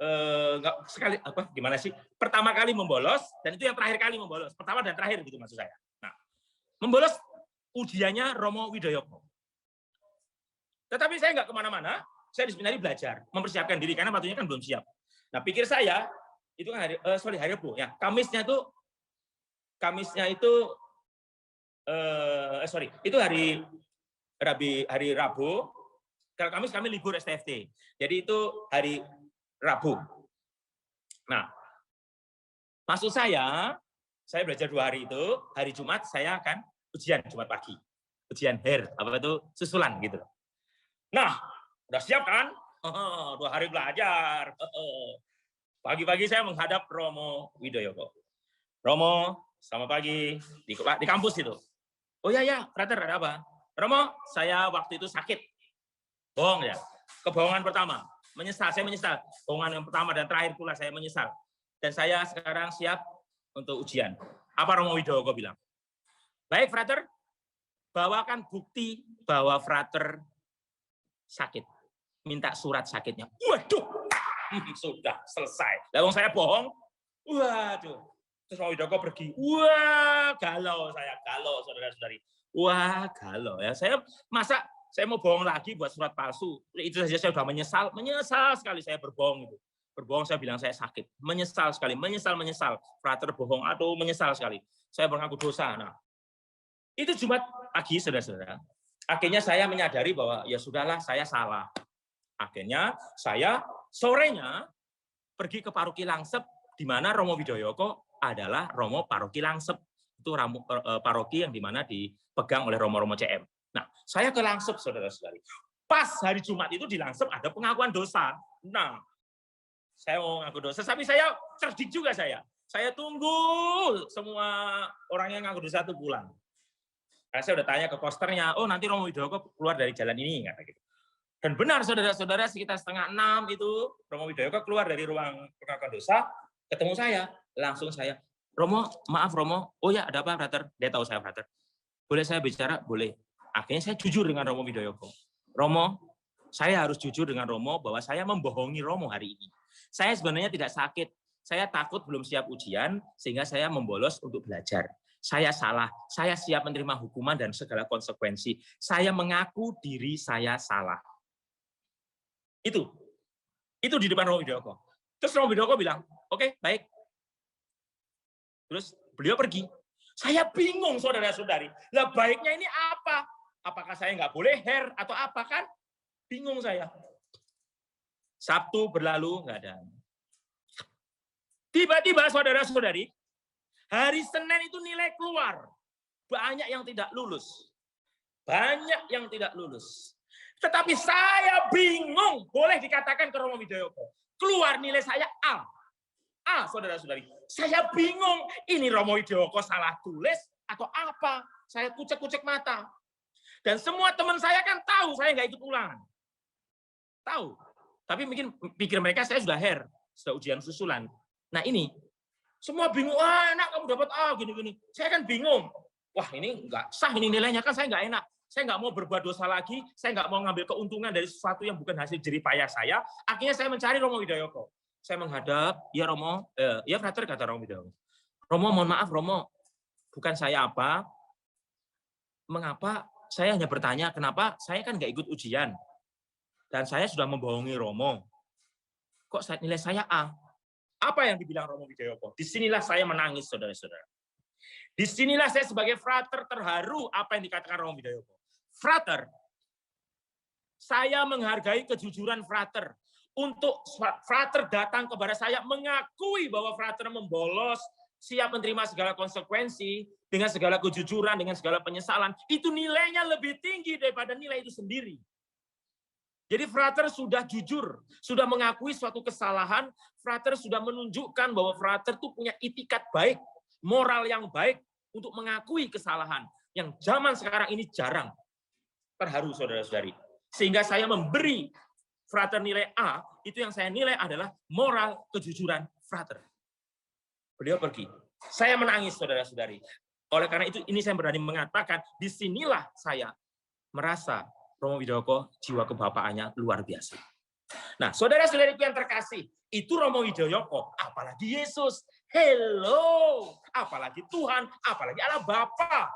enggak sekali gimana sih? Pertama kali membolos dan itu yang terakhir kali membolos. Pertama dan terakhir gitu maksud saya. Nah, membolos ujiannya Romo Widoyoko. Tetapi saya nggak kemana-mana, saya di seminari belajar, mempersiapkan diri karena waktunya kan belum siap. Nah, pikir saya itu kan hari Rabu ya. Kamisnya itu itu hari Rabu. Kalau Kamis kami libur STFT. Jadi itu hari Rabu. Nah, maksud saya belajar 2 hari itu, hari Jumat saya akan ujian Jumat pagi. Ujian susulan gitu. Nah, udah siap kan? 2 hari belajar. Pagi-pagi saya menghadap Romo Widoyoko. Romo, selamat pagi. Di kampus itu. Oh ya, Frater, ada apa? Romo, saya waktu itu sakit. Bohong ya. Kebohongan pertama. Saya menyesal. Bohongan yang pertama dan terakhir pula saya menyesal. Dan saya sekarang siap untuk ujian. Apa Romo Widoyoko bilang? Baik, Frater. Bawakan bukti bahwa Frater sakit. Minta surat sakitnya. Waduh, sudah selesai. Lalu saya bohong. Waduh. Terus Romo Widoyoko pergi. Wah, galau saudara-saudari. Wah, galau ya. Saya mau bohong lagi buat surat palsu. Itu saja saya sudah menyesal sekali saya berbohong itu. Berbohong saya bilang saya sakit. Menyesal sekali, menyesal. Frater bohong, aduh menyesal sekali. Saya mengaku dosa. Nah, itu Jumat pagi, saudara-saudara. Akhirnya saya menyadari bahwa ya sudahlah, saya salah. Akhirnya saya sorenya pergi ke Paroki Langsep, di mana Romo Widoyoko adalah Romo Paroki Langsep. Itu paroki yang di mana dipegang oleh Romo-Romo CM. Nah, saya ke Langsep, saudara-saudari. Pas hari Jumat itu di Langsep ada pengakuan dosa. Nah, saya mau ngaku dosa, tapi saya cerdik juga saya. Saya tunggu semua orang yang ngaku dosa itu pulang. Karena saya udah tanya ke posternya, oh nanti Romo Widoyoko keluar dari jalan ini, kata gitu. Dan benar, saudara-saudara, sekitar 5:30 itu Romo Widoyoko keluar dari ruang pengakuan dosa, ketemu saya, langsung saya, Romo, maaf Romo, oh ya ada apa, Frater? Dia tahu saya Frater. Boleh saya bicara? Boleh. Akhirnya saya jujur dengan Romo Widoyoko. Romo, saya harus jujur dengan Romo bahwa saya membohongi Romo hari ini. Saya sebenarnya tidak sakit. Saya takut belum siap ujian, sehingga saya membolos untuk belajar. Saya salah. Saya siap menerima hukuman dan segala konsekuensi. Saya mengaku diri saya salah. Itu di depan Romo Widoyoko. Terus Romo Widoyoko bilang, oke, baik. Terus beliau pergi. Saya bingung, saudara-saudari. Lah baiknya ini apa? Apakah saya nggak boleh hair atau apa kan? Bingung saya. Sabtu berlalu nggak ada. Tiba-tiba saudara-saudari, hari Senin itu nilai keluar. Banyak yang tidak lulus. Banyak yang tidak lulus. Tetapi saya bingung, boleh dikatakan ke Romo Widoyoko. Keluar nilai saya A. A, saudara-saudari. Saya bingung, ini Romo Widoyoko salah tulis atau apa? Saya kucek-kucek mata. Dan semua teman saya kan tahu saya nggak ikut ulangan. Tahu. Tapi mungkin pikir mereka saya sudah hair, sudah ujian susulan. Nah ini, semua bingung, wah enak kamu dapat A, gini-gini. Saya kan bingung. Wah ini nggak sah ini nilainya, kan saya nggak enak. Saya nggak mau berbuat dosa lagi, saya nggak mau ngambil keuntungan dari sesuatu yang bukan hasil jeripayah saya. Akhirnya saya mencari Romo Widoyoko. Saya menghadap, ya Romo, ya Frater, kata Romo Widoyoko. Romo, mohon maaf Romo, bukan saya apa, mengapa saya hanya bertanya, kenapa saya kan nggak ikut ujian. Dan saya sudah membohongi Romo. Kok nilai saya A? Apa yang dibilang Romo Widoyoko? Disinilah saya menangis, saudara-saudara. Disinilah saya sebagai frater terharu apa yang dikatakan Romo Widoyoko. Frater, saya menghargai kejujuran frater. Untuk frater datang kepada saya mengakui bahwa frater membolos, siap menerima segala konsekuensi, dengan segala kejujuran, dengan segala penyesalan, itu nilainya lebih tinggi daripada nilai itu sendiri. Jadi frater sudah jujur, sudah mengakui suatu kesalahan, frater sudah menunjukkan bahwa frater itu punya itikat baik, moral yang baik untuk mengakui kesalahan. Yang zaman sekarang ini jarang. Terharu saudara-saudari. Sehingga saya memberi frater nilai A, itu yang saya nilai adalah moral kejujuran frater. Beliau pergi. Saya menangis saudara-saudari. Oleh karena itu ini saya berani mengatakan, disinilah saya merasa Romo Widoyoko jiwa kebapaannya luar biasa. Nah, saudara-saudariku yang terkasih, itu Romo Widoyoko, apalagi Yesus. Hello, apalagi Tuhan, apalagi Allah Bapa.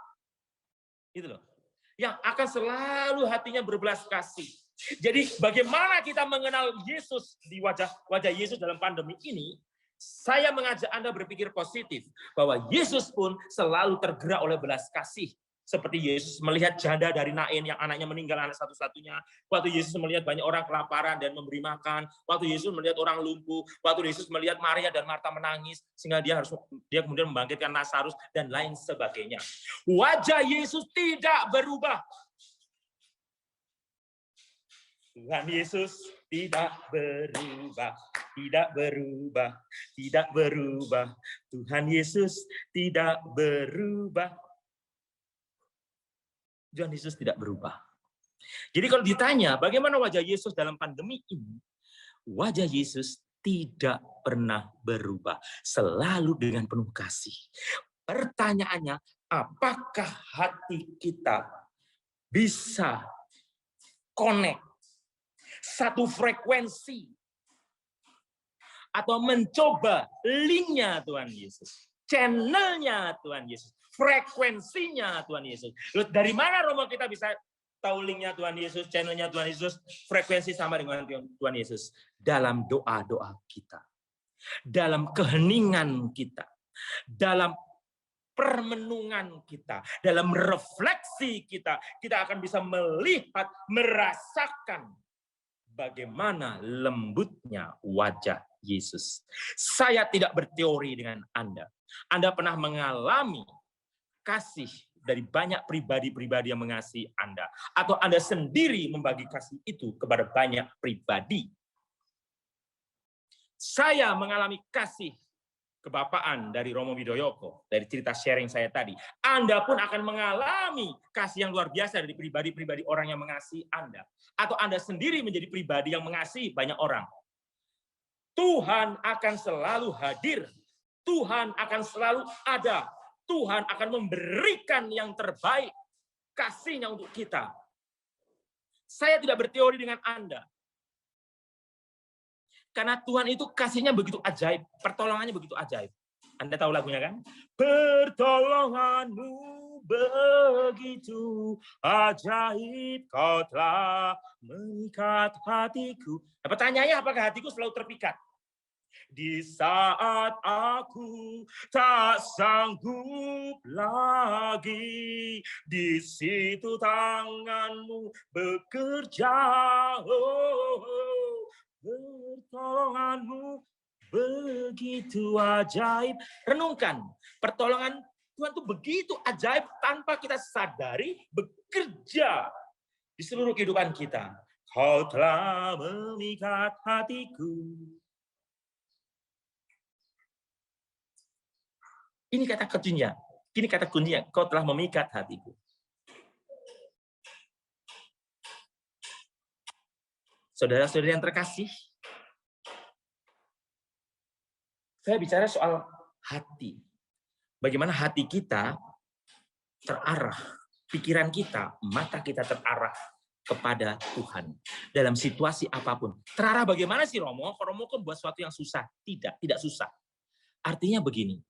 Itu loh. Yang akan selalu hatinya berbelas kasih. Jadi bagaimana kita mengenal Yesus di wajah Yesus dalam pandemi ini? Saya mengajak Anda berpikir positif bahwa Yesus pun selalu tergerak oleh belas kasih. Seperti Yesus melihat janda dari Nain yang anaknya meninggal, anak satu-satunya. Waktu Yesus melihat banyak orang kelaparan dan memberi makan. Waktu Yesus melihat orang lumpuh. Waktu Yesus melihat Maria dan Marta menangis sehingga dia kemudian membangkitkan Lazarus dan lain sebagainya. Wajah Yesus tidak berubah. Tuhan Yesus tidak berubah, tidak berubah, tidak berubah. Tuhan Yesus tidak berubah. Tuhan Yesus tidak berubah. Jadi kalau ditanya bagaimana wajah Yesus dalam pandemi ini, wajah Yesus tidak pernah berubah, selalu dengan penuh kasih. Pertanyaannya, apakah hati kita bisa connect satu frekuensi atau mencoba linknya Tuhan Yesus, channelnya Tuhan Yesus, frekuensinya Tuhan Yesus. Loh, dari mana Romo kita bisa tahu linknya Tuhan Yesus, channelnya Tuhan Yesus, frekuensi sama dengan Tuhan Yesus? Dalam doa-doa kita, dalam keheningan kita, dalam permenungan kita, dalam refleksi kita, kita akan bisa melihat, merasakan bagaimana lembutnya wajah Yesus. Saya tidak berteori dengan Anda. Anda pernah mengalami kasih dari banyak pribadi-pribadi yang mengasihi Anda. Atau Anda sendiri membagi kasih itu kepada banyak pribadi. Saya mengalami kasih kebapaan dari Romo Widoyoko, dari cerita sharing saya tadi. Anda pun akan mengalami kasih yang luar biasa dari pribadi-pribadi orang yang mengasihi Anda. Atau Anda sendiri menjadi pribadi yang mengasihi banyak orang. Tuhan akan selalu hadir. Tuhan akan selalu ada. Tuhan akan memberikan yang terbaik kasihnya untuk kita. Saya tidak berteori dengan Anda. Karena Tuhan itu kasihnya begitu ajaib, pertolongannya begitu ajaib. Anda tahu lagunya kan? Pertolonganmu begitu ajaib, kau telah mengikat hatiku. Nah, pertanyaannya, apakah hatiku selalu terpikat? Di saat aku tak sanggup lagi, di situ tanganmu bekerja. Pertolonganmu begitu ajaib. Renungkan, pertolongan Tuhan itu begitu ajaib tanpa kita sadari bekerja di seluruh kehidupan kita. Kau telah memikat hatiku. Ini kata kuncinya. Ini kata kuncinya. Kau telah memikat hatiku. Saudara-saudari yang terkasih, saya bicara soal hati. Bagaimana hati kita terarah, pikiran kita, mata kita terarah kepada Tuhan. Dalam situasi apapun. Terarah bagaimana sih Romo? Romo kan buat sesuatu yang susah. Tidak susah. Artinya begini,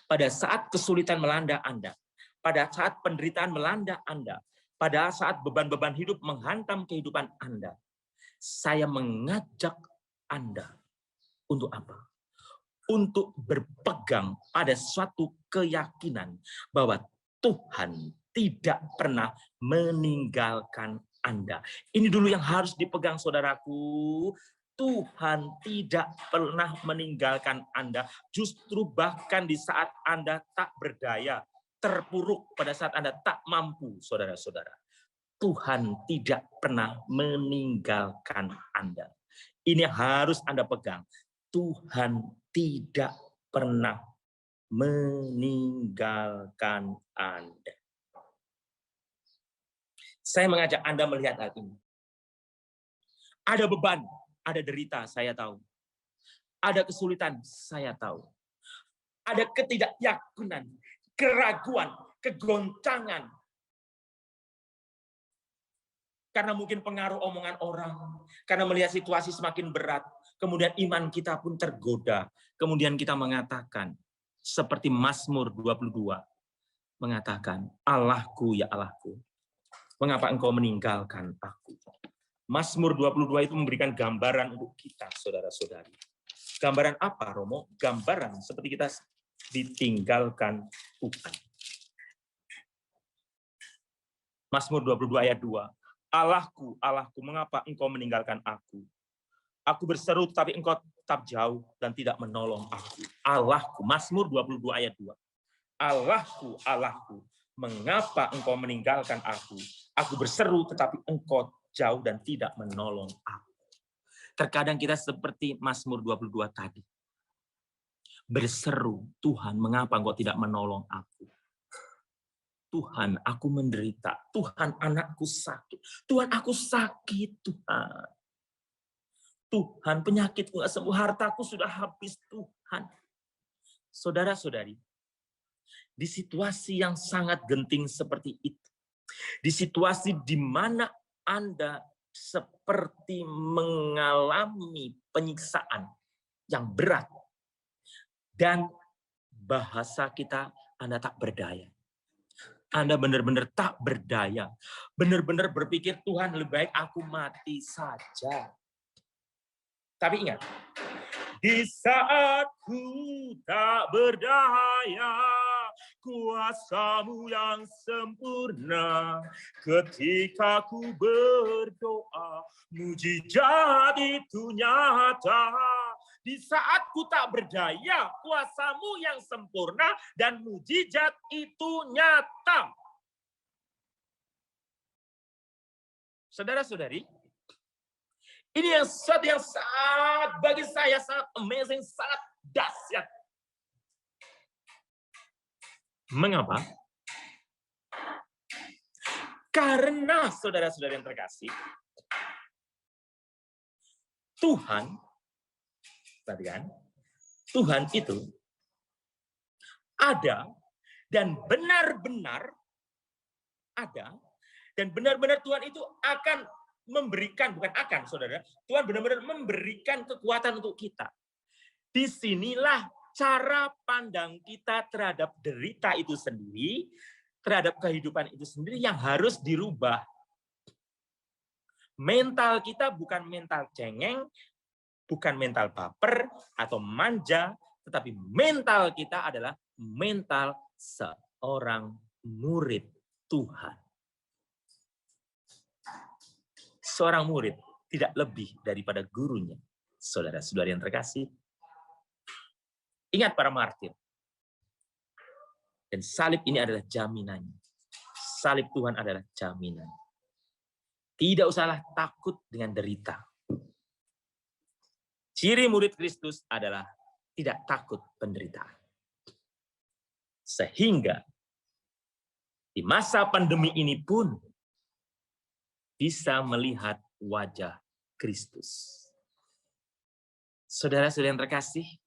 pada saat kesulitan melanda Anda, pada saat penderitaan melanda Anda, pada saat beban-beban hidup menghantam kehidupan Anda, saya mengajak Anda untuk apa? Untuk berpegang pada suatu keyakinan bahwa Tuhan tidak pernah meninggalkan Anda. Ini dulu yang harus dipegang, saudaraku. Tuhan tidak pernah meninggalkan Anda. Justru bahkan di saat Anda tak berdaya, terpuruk pada saat Anda tak mampu, saudara-saudara. Tuhan tidak pernah meninggalkan Anda. Ini harus Anda pegang. Tuhan tidak pernah meninggalkan Anda. Saya mengajak Anda melihat hal ini. Ada beban, ada derita, saya tahu. Ada kesulitan, saya tahu. Ada ketidakyakinan, keraguan, kegoncangan. karena mungkin pengaruh omongan orang, karena melihat situasi semakin berat, kemudian iman kita pun tergoda. Kemudian kita mengatakan, seperti Mazmur 22, mengatakan, Allahku ya Allahku, mengapa engkau meninggalkan aku? Mazmur 22 itu memberikan gambaran untuk kita, saudara-saudari. Gambaran apa, Romo? Gambaran seperti kita ditinggalkan Tuhan. Mazmur 22 ayat 2. Allahku, Allahku, mengapa engkau meninggalkan aku? Aku berseru, tapi engkau tetap jauh dan tidak menolong aku. Allahku, Mazmur 22 ayat 2. Allahku, Allahku, mengapa engkau meninggalkan aku? Aku berseru, tetapi engkau jauh dan tidak menolong aku. Terkadang kita seperti Mazmur 22 tadi. Berseru, Tuhan, mengapa engkau tidak menolong aku? Tuhan, aku menderita. Tuhan, anakku sakit. Tuhan, aku sakit, Tuhan. Tuhan, penyakitku nggak sembuh, hartaku sudah habis, Tuhan. Saudara-saudari, di situasi yang sangat genting seperti itu, di situasi di mana Anda seperti mengalami penyiksaan yang berat, dan bahasa kita, Anda tak berdaya. Anda benar-benar tak berdaya. Benar-benar berpikir, Tuhan lebih baik aku mati saja. Tapi ingat, di saat ku tak berdaya, kuasa-Mu yang sempurna, ketika ku berdoa, mujizat itu nyata. Di saat ku tak berdaya, kuasa-Mu yang sempurna dan mujizat itu nyata. Saudara-saudari, ini yang sesuatu yang sangat, bagi saya sangat amazing, sangat dahsyat. Mengapa? Karena saudara-saudara yang terkasih, Tuhan, perhatikan, Tuhan itu ada dan benar-benar ada, dan benar-benar Tuhan itu akan memberikan, bukan akan, saudara, Tuhan benar-benar memberikan kekuatan untuk kita. Disinilah cara pandang kita terhadap derita itu sendiri, terhadap kehidupan itu sendiri yang harus dirubah. Mental kita bukan mental cengeng, bukan mental baper atau manja, tetapi mental kita adalah mental seorang murid Tuhan. Seorang murid tidak lebih daripada gurunya. Saudara-saudari yang terkasih, ingat para martir. Dan salib ini adalah jaminannya. Salib Tuhan adalah jaminan. Tidak usahlah takut dengan derita. Ciri murid Kristus adalah tidak takut penderitaan. Sehingga di masa pandemi ini pun bisa melihat wajah Kristus. Saudara-saudara yang terkasih,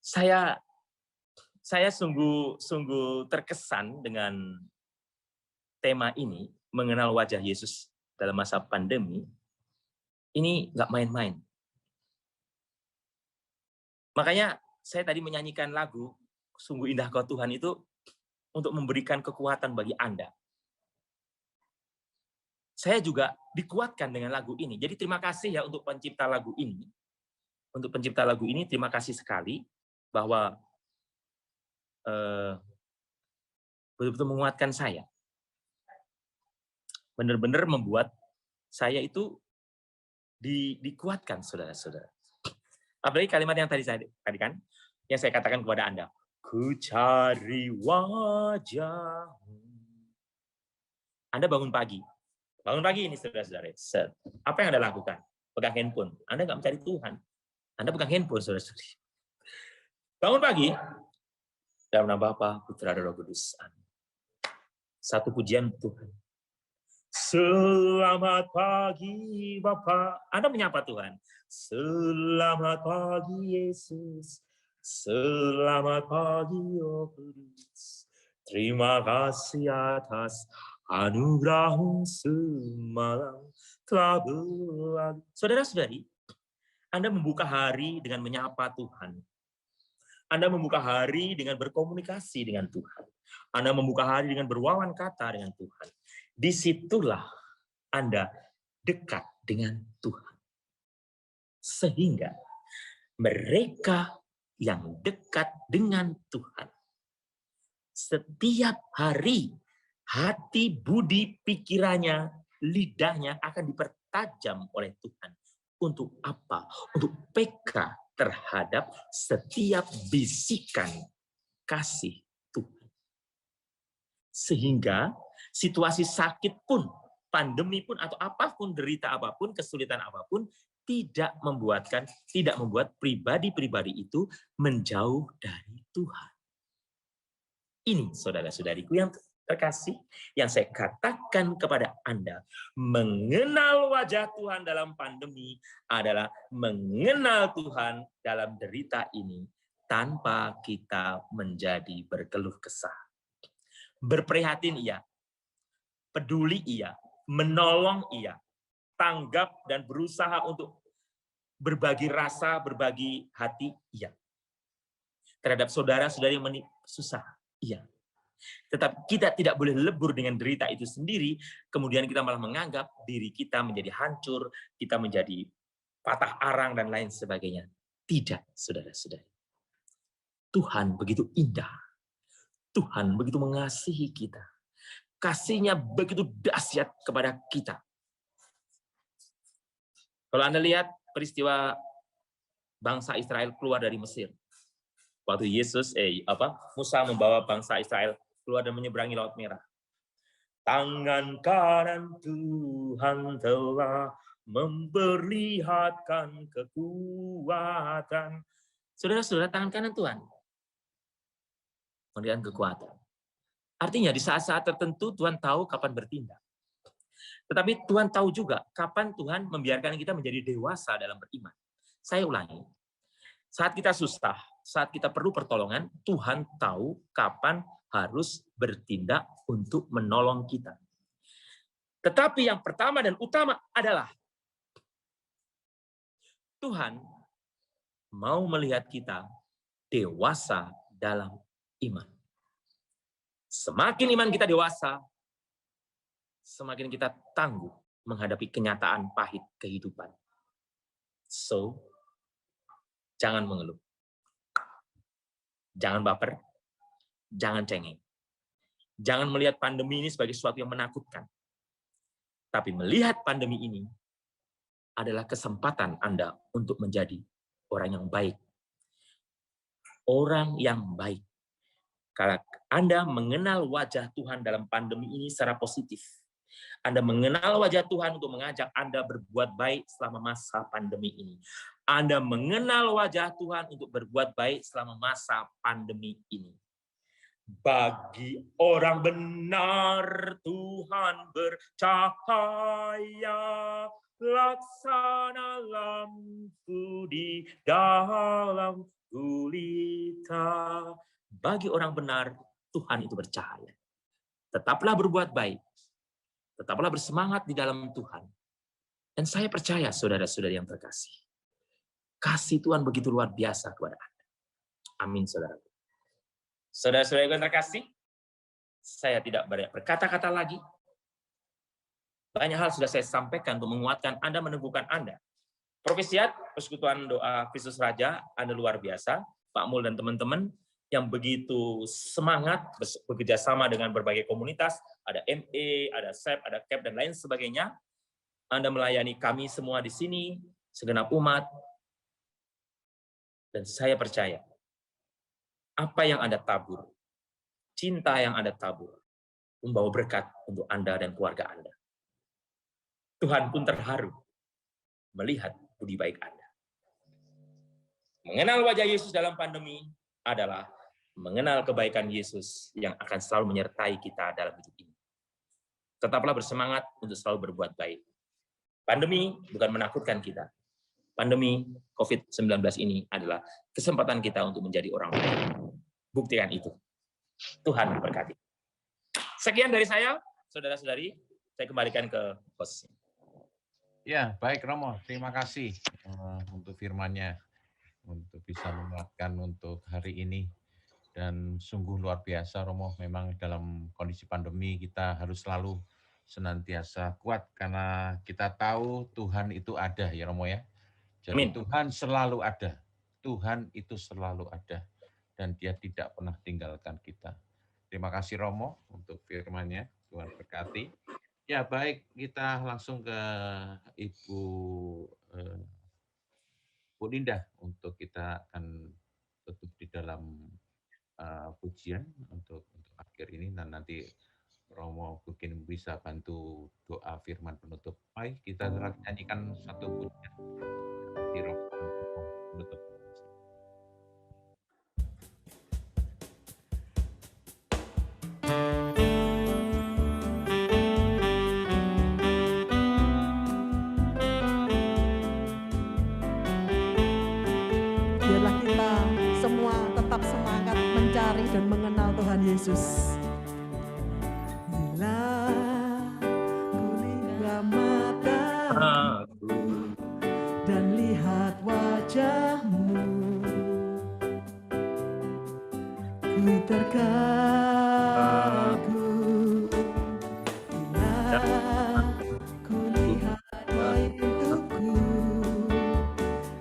saya sungguh terkesan dengan tema ini, mengenal wajah Yesus dalam masa pandemi. Ini nggak main-main. Makanya saya tadi menyanyikan lagu Sungguh Indah Kau Tuhan itu untuk memberikan kekuatan bagi Anda. Saya juga dikuatkan dengan lagu ini. Jadi terima kasih ya untuk pencipta lagu ini. Untuk pencipta lagu ini terima kasih sekali bahwa betul-betul menguatkan saya. Benar-benar membuat saya itu dikuatkan, saudara-saudara. Apalagi kalimat yang tadi kan, yang saya katakan kepada Anda. Ku cari wajahmu. Anda bangun pagi ini, saudara-saudara. Apa yang Anda lakukan? Pegang handphone. Anda nggak mencari Tuhan. Anda pegang handphone, saudara-saudara. Bangun pagi. Dalam nama Bapa, Putra, dan Roh Kudus. Satu pujian Tuhan. Selamat pagi Bapa. Anda menyapa Tuhan. Selamat pagi Yesus. Selamat pagi Roh Kudus. Terima kasih atas anugerah-Mu semalam telah berlalu. Saudara-saudari, Anda membuka hari dengan menyapa Tuhan. Anda membuka hari dengan berkomunikasi dengan Tuhan. Anda membuka hari dengan berwawan kata dengan Tuhan. Disitulah Anda dekat dengan Tuhan. Sehingga mereka yang dekat dengan Tuhan, setiap hari hati, budi, pikirannya, lidahnya akan dipertajam oleh Tuhan. Untuk apa? Untuk peka terhadap setiap bisikan kasih Tuhan. Sehingga situasi sakit pun, pandemi pun, atau apapun, derita apapun, kesulitan apapun, tidak membuat pribadi-pribadi itu menjauh dari Tuhan. Ini saudara-saudariku yang terkasih, yang saya katakan kepada Anda, mengenal wajah Tuhan dalam pandemi adalah mengenal Tuhan dalam derita ini tanpa kita menjadi berkeluh kesah. Berprihatin iya, peduli iya, menolong iya, tanggap dan berusaha untuk berbagi rasa, berbagi hati iya. Terhadap saudara-saudari yang susah, iya. Tetapi kita tidak boleh lebur dengan derita itu sendiri, kemudian kita malah menganggap diri kita menjadi hancur, kita menjadi patah arang, dan lain sebagainya. Tidak, saudara-saudari. Tuhan begitu indah. Tuhan begitu mengasihi kita. Kasih-Nya begitu dahsyat kepada kita. Kalau Anda lihat peristiwa bangsa Israel keluar dari Mesir. Waktu Musa membawa bangsa Israel keluar dan menyeberangi Laut Merah. Tangan kanan Tuhan telah memperlihatkan kekuatan. Saudara-saudara, tangan kanan Tuhan memberikan kekuatan. Artinya di saat-saat tertentu Tuhan tahu kapan bertindak. Tetapi Tuhan tahu juga kapan Tuhan membiarkan kita menjadi dewasa dalam beriman. Saya ulangi. Saat kita susah, saat kita perlu pertolongan, Tuhan tahu kapan harus bertindak untuk menolong kita. Tetapi yang pertama dan utama adalah Tuhan mau melihat kita dewasa dalam iman. Semakin iman kita dewasa, semakin kita tangguh menghadapi kenyataan pahit kehidupan. So, jangan mengeluh. Jangan baper. Jangan cengeng. Jangan melihat pandemi ini sebagai sesuatu yang menakutkan. Tapi melihat pandemi ini adalah kesempatan Anda untuk menjadi orang yang baik. Orang yang baik. Kalau Anda mengenal wajah Tuhan dalam pandemi ini secara positif, Anda mengenal wajah Tuhan untuk mengajak Anda berbuat baik selama masa pandemi ini. Anda mengenal wajah Tuhan untuk berbuat baik selama masa pandemi ini. Bagi orang benar Tuhan bercahaya, laksana lampu di dalam gulita. Bagi orang benar Tuhan itu bercahaya. Tetaplah berbuat baik. Tetaplah bersemangat di dalam Tuhan. Dan saya percaya saudara-saudari yang terkasih, kasih Tuhan begitu luar biasa kepada Anda. Amin, saudara. Saudara-saudara yang terkasih, saya tidak berkata-kata lagi. Banyak hal sudah saya sampaikan untuk menguatkan Anda, meneguhkan Anda. Profesiat, Persekutuan Doa Kristus Raja, Anda luar biasa. Pak Mul dan teman-teman yang begitu semangat bekerja sama dengan berbagai komunitas, ada ME, ada SEP, ada CAP, dan lain sebagainya. Anda melayani kami semua di sini, segenap umat. Dan saya percaya, apa yang Anda tabur, cinta yang Anda tabur, membawa berkat untuk Anda dan keluarga Anda. Tuhan pun terharu melihat budi baik Anda. Mengenal wajah Yesus dalam pandemi adalah mengenal kebaikan Yesus yang akan selalu menyertai kita dalam hidup ini. Tetaplah bersemangat untuk selalu berbuat baik. Pandemi bukan menakutkan kita. Pandemi COVID-19 ini adalah kesempatan kita untuk menjadi orang baik. Buktikan itu. Tuhan memberkati. Sekian dari saya, saudara-saudari, saya kembalikan ke host. Ya, baik Romo, terima kasih untuk firman-Nya, untuk bisa menguatkan untuk hari ini. Dan sungguh luar biasa Romo, memang dalam kondisi pandemi kita harus selalu senantiasa kuat karena kita tahu Tuhan itu ada ya Romo ya. Jadi Amin. Tuhan selalu ada, Tuhan itu selalu ada dan Dia tidak pernah tinggalkan kita. Terima kasih Romo untuk firman-Nya, Tuhan berkati. Ya baik, kita langsung ke Ibu Bu Linda untuk kita akan tutup di dalam pujian untuk akhir ini dan nanti Romo mungkin bisa bantu doa firman penutup. Baik, kita nyanyikan satu pujian di Romo penutup. Biarlah kita semua tetap semangat mencari dan mengenal Tuhan Yesus. Bila kulihat mataku dan lihat wajah-Mu, ku terkagum. Bila kulihat hidupku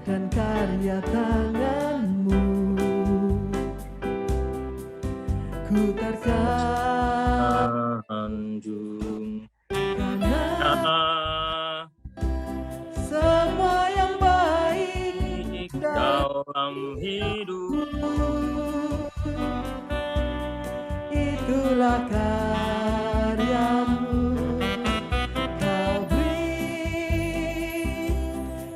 dan karya tangan-Mu, ku tersanjung karena semua yang baik dalam hidupku, itulah karya-Mu. Kau beri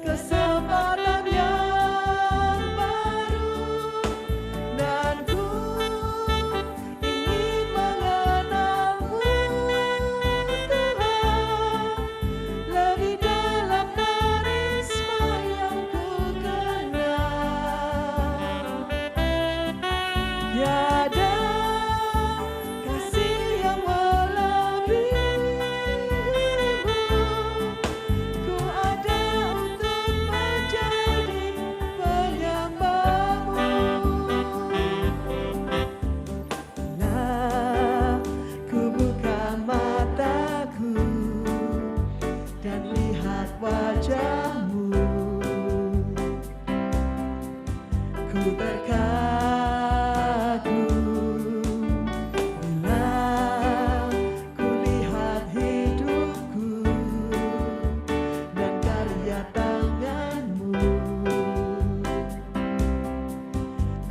kesempatan yang baru dan ku ingin mengenal-Mu, Tuhan, lebih dalam dari semua yang ku kenal. Tiada kasih yang melebihi-Mu, ku ada untuk menjadi penyembah-Mu. Nah, ku buka mataku dan lihat wajah-Mu, ku terkagum. Bila ku lihat hidupku dan karya tangan-Mu,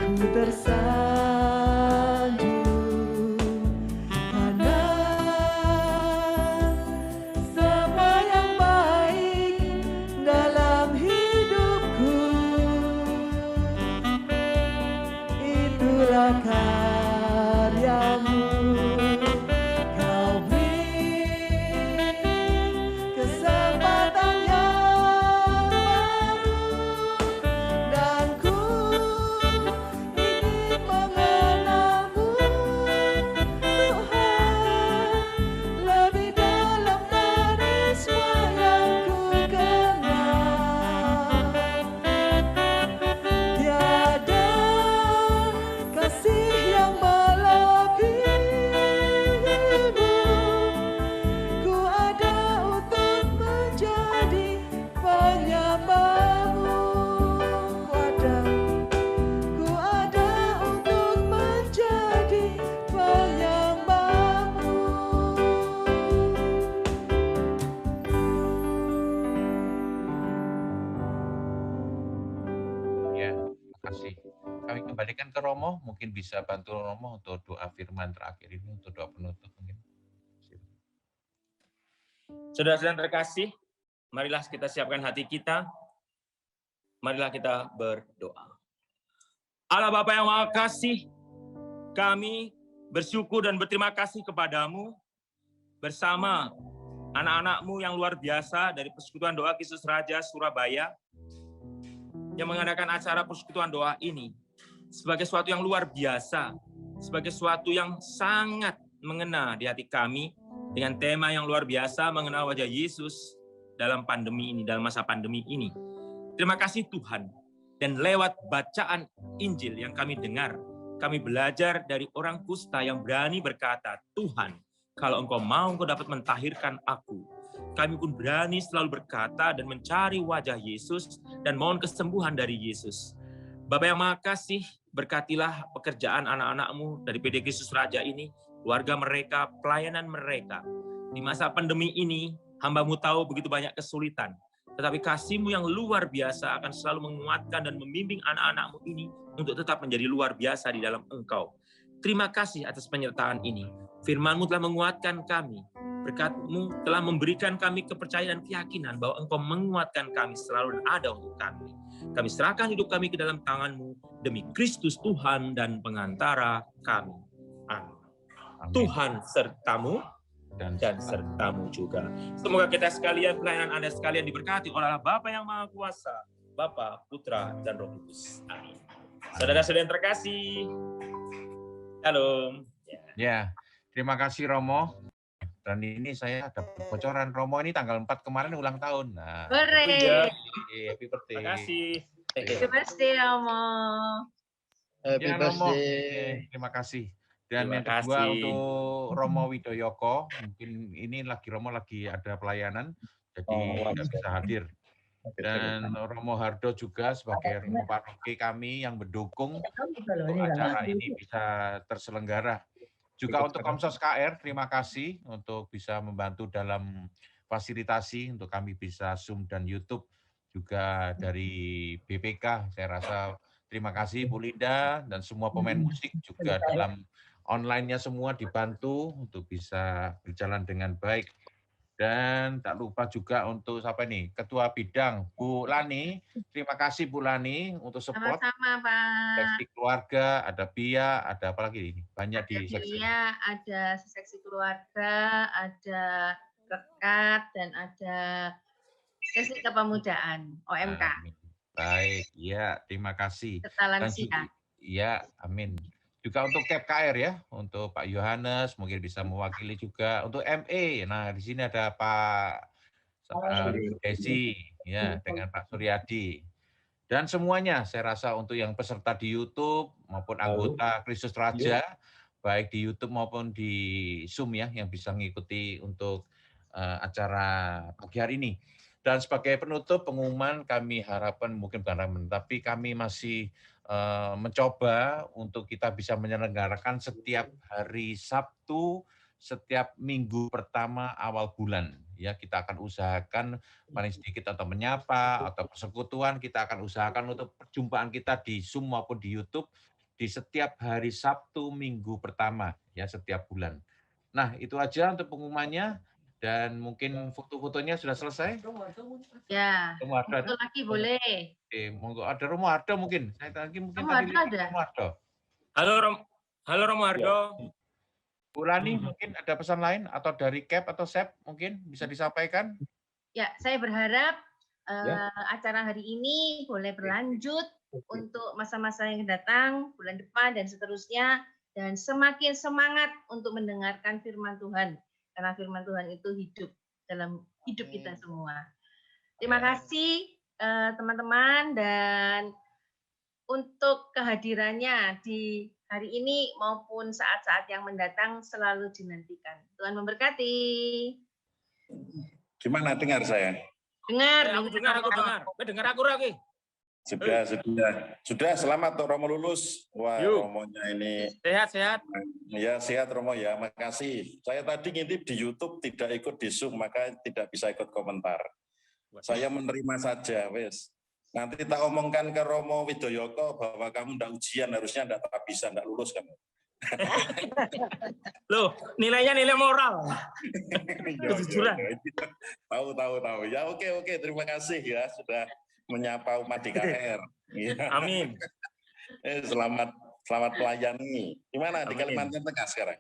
ku tersanjung karena semua yang baik dalam hidupku, itulah karya-Mu. Kau beri kesempatan yang baru dan ku ingin mengenal-Mu, Tuhan, lebih dalam dari semua yang ku kenal. Tiada kasih yang melebihi-Mu, ku ada untuk menjadi penyembah-Mu. Ku ada untuk menjadi penyembah-Mu. Ya, terima kasih. Kami kembalikan ke Romo, mungkin bisa bantu Romo untuk doa firman terakhir ini, untuk doa penutup mungkin. Saudara-saudara terkasih, marilah kita siapkan hati kita. Marilah kita berdoa. Allah Bapa yang Maha Kasih, kami bersyukur dan berterima kasih kepadamu bersama anak-anak-Mu yang luar biasa dari Persekutuan Doa Kristus Raja Surabaya yang mengadakan acara persekutuan doa ini sebagai sesuatu yang luar biasa, sebagai sesuatu yang sangat mengena di hati kami dengan tema yang luar biasa mengenal wajah Yesus dalam pandemi ini, dalam masa pandemi ini. Terima kasih Tuhan. Dan lewat bacaan Injil yang kami dengar, kami belajar dari orang kusta yang berani berkata, Tuhan, kalau Engkau mau, Engkau dapat mentahirkan aku. Kami pun berani selalu berkata dan mencari wajah Yesus dan mohon kesembuhan dari Yesus. Bapa yang Maha Kasih, berkatilah pekerjaan anak-anak-Mu dari PD Kristus Raja ini, keluarga mereka, pelayanan mereka. Di masa pandemi ini, hamba-Mu tahu begitu banyak kesulitan. Tetapi kasih-Mu yang luar biasa akan selalu menguatkan dan membimbing anak-anak-Mu ini untuk tetap menjadi luar biasa di dalam Engkau. Terima kasih atas penyertaan ini. Firman-Mu telah menguatkan kami. Berkat-Mu telah memberikan kami kepercayaan dan keyakinan bahwa Engkau menguatkan kami selalu dan ada untuk kami. Kami serahkan hidup kami ke dalam tangan-Mu demi Kristus Tuhan dan pengantara kami. Amin. Tuhan sertamu dan sertamu juga. Semoga kita sekalian, pelayanan Anda sekalian diberkati oleh Bapa yang Maha Kuasa, Bapa, Putra, dan Roh Kudus. Amin. Saudara-saudara yang terkasih, shalom. Ya, terima kasih Romo. Dan ini saya dapat bocoran, Romo ini tanggal 4 kemarin ulang tahun. Nah, happy birthday. Terima kasih. Happy birthday, Romo. Happy birthday. Terima kasih. Dan yang kedua untuk Romo Widoyoko, mungkin ini Romo lagi ada pelayanan, jadi tidak bisa hadir. Dan Romo Hardo juga sebagai Romo Paroki kami yang mendukung untuk acara ini bisa terselenggara. Juga untuk Komsos KR, terima kasih untuk bisa membantu dalam fasilitasi untuk kami bisa Zoom dan YouTube. Juga dari BPK, saya rasa terima kasih Bu Linda dan semua pemain musik juga dalam online-nya semua dibantu untuk bisa berjalan dengan baik. Dan tak lupa juga untuk siapa nih, Ketua Bidang Bu Lani. Terima kasih Bu Lani untuk support. Sama-sama, Pak. Seksi keluarga, ada Bia, ada apa lagi ini? Banyak ada di seksi. Bia, ada seksi keluarga, ada rekat, dan ada seksi kepemudaan, OMK. Amin. Baik, ya terima kasih. Serta lansia. Ya, amin. Juga untuk KPKR ya, untuk Pak Yohanes mungkin bisa mewakili juga. Untuk ME, nah di sini ada Pak Desi, ya dengan Pak Suryadi. Dan semuanya saya rasa untuk yang peserta di YouTube maupun anggota Kristus Raja, baik di YouTube maupun di Zoom ya, yang bisa mengikuti untuk acara pagi hari ini. Dan sebagai penutup pengumuman, kami harapkan mungkin bukan tapi kami masih mencoba untuk kita bisa menyelenggarakan setiap hari Sabtu, setiap minggu pertama awal bulan. Ya, kita akan usahakan paling sedikit atau menyapa atau persekutuan, kita akan usahakan untuk perjumpaan kita di Zoom maupun di YouTube di setiap hari Sabtu minggu pertama ya setiap bulan. Nah, itu aja untuk pengumumannya. Dan mungkin foto-fotonya sudah selesai? Ya, foto lagi boleh. Monggo ada Romo Hardo mungkin. Saya tadi mungkin Romo Hardo. Halo Romo Hardo. Bu Lani mungkin ada pesan lain atau dari CAP atau SEP mungkin bisa disampaikan? Ya, saya berharap acara hari ini boleh berlanjut untuk masa-masa yang datang, bulan depan dan seterusnya, dan semakin semangat untuk mendengarkan firman Tuhan. Karena firman Tuhan itu hidup dalam hidup kita semua. Terima kasih teman-teman, dan untuk kehadirannya di hari ini maupun saat-saat yang mendatang selalu dinantikan. Tuhan memberkati. Gimana dengar saya? Dengar. Aku dengar aku lagi. Sudah selamat toh Romo lulus. Wah, Romonya ini sehat. Ya, sehat Romo ya. Makasih. Saya tadi ngintip di YouTube, tidak ikut di Zoom, maka tidak bisa ikut komentar. Saya menerima saja, wes. Nanti tak omongkan ke Romo Widoyoko bahwa kamu ndak ujian, harusnya ndak bisa, ndak lulus kamu. Loh, nilainya nilai moral. Kejujuran. Tahu. Ya oke, terima kasih ya sudah menyapa umat di KR. Amin. Selamat melayani. Di mana? Di Kalimantan Tengah sekarang?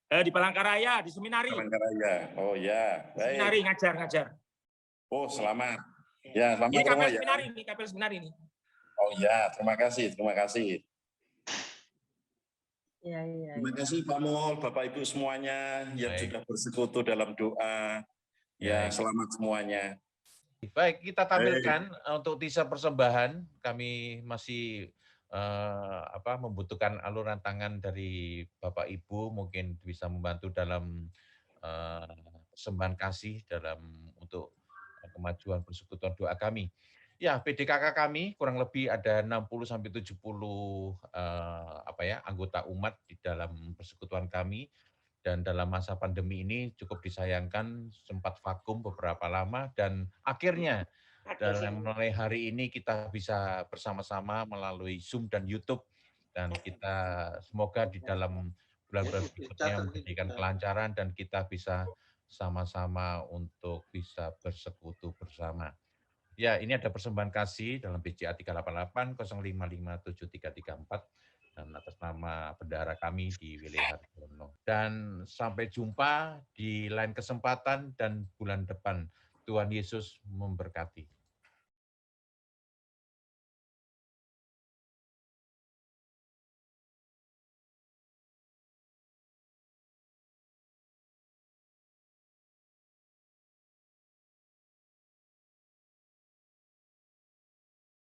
Di Palangkaraya, di Seminari. Palangkaraya. Oh ya. Baik. Seminari ngajar. Oh, selamat. Ya, selamat ini Romo ya. Kapel seminari ini. Oh ya, terima kasih. Ya. Terima kasih Pak Mul, Bapak Ibu semuanya yang sudah bersekutu dalam doa. Ya, selamat semuanya. Baik, kita tampilkan untuk teaser persembahan. Kami masih membutuhkan aluran tangan dari Bapak Ibu, mungkin bisa membantu dalam persembahan kasih untuk kemajuan persekutuan doa kami. Ya, PDKK kami kurang lebih ada 60-70 anggota umat di dalam persekutuan kami. Dan dalam masa pandemi ini cukup disayangkan sempat vakum beberapa lama dan akhirnya mulai hari ini kita bisa bersama-sama melalui Zoom dan YouTube dan kita semoga di dalam bulan-bulan berikutnya memberikan kelancaran dan kita bisa sama-sama untuk bisa bersekutu bersama. Ya, ini ada persembahan kasih dalam BCA 388 05573334 dan atas nama bendahara kami di Willy Hartono. Dan sampai jumpa di lain kesempatan dan bulan depan. Tuhan Yesus memberkati.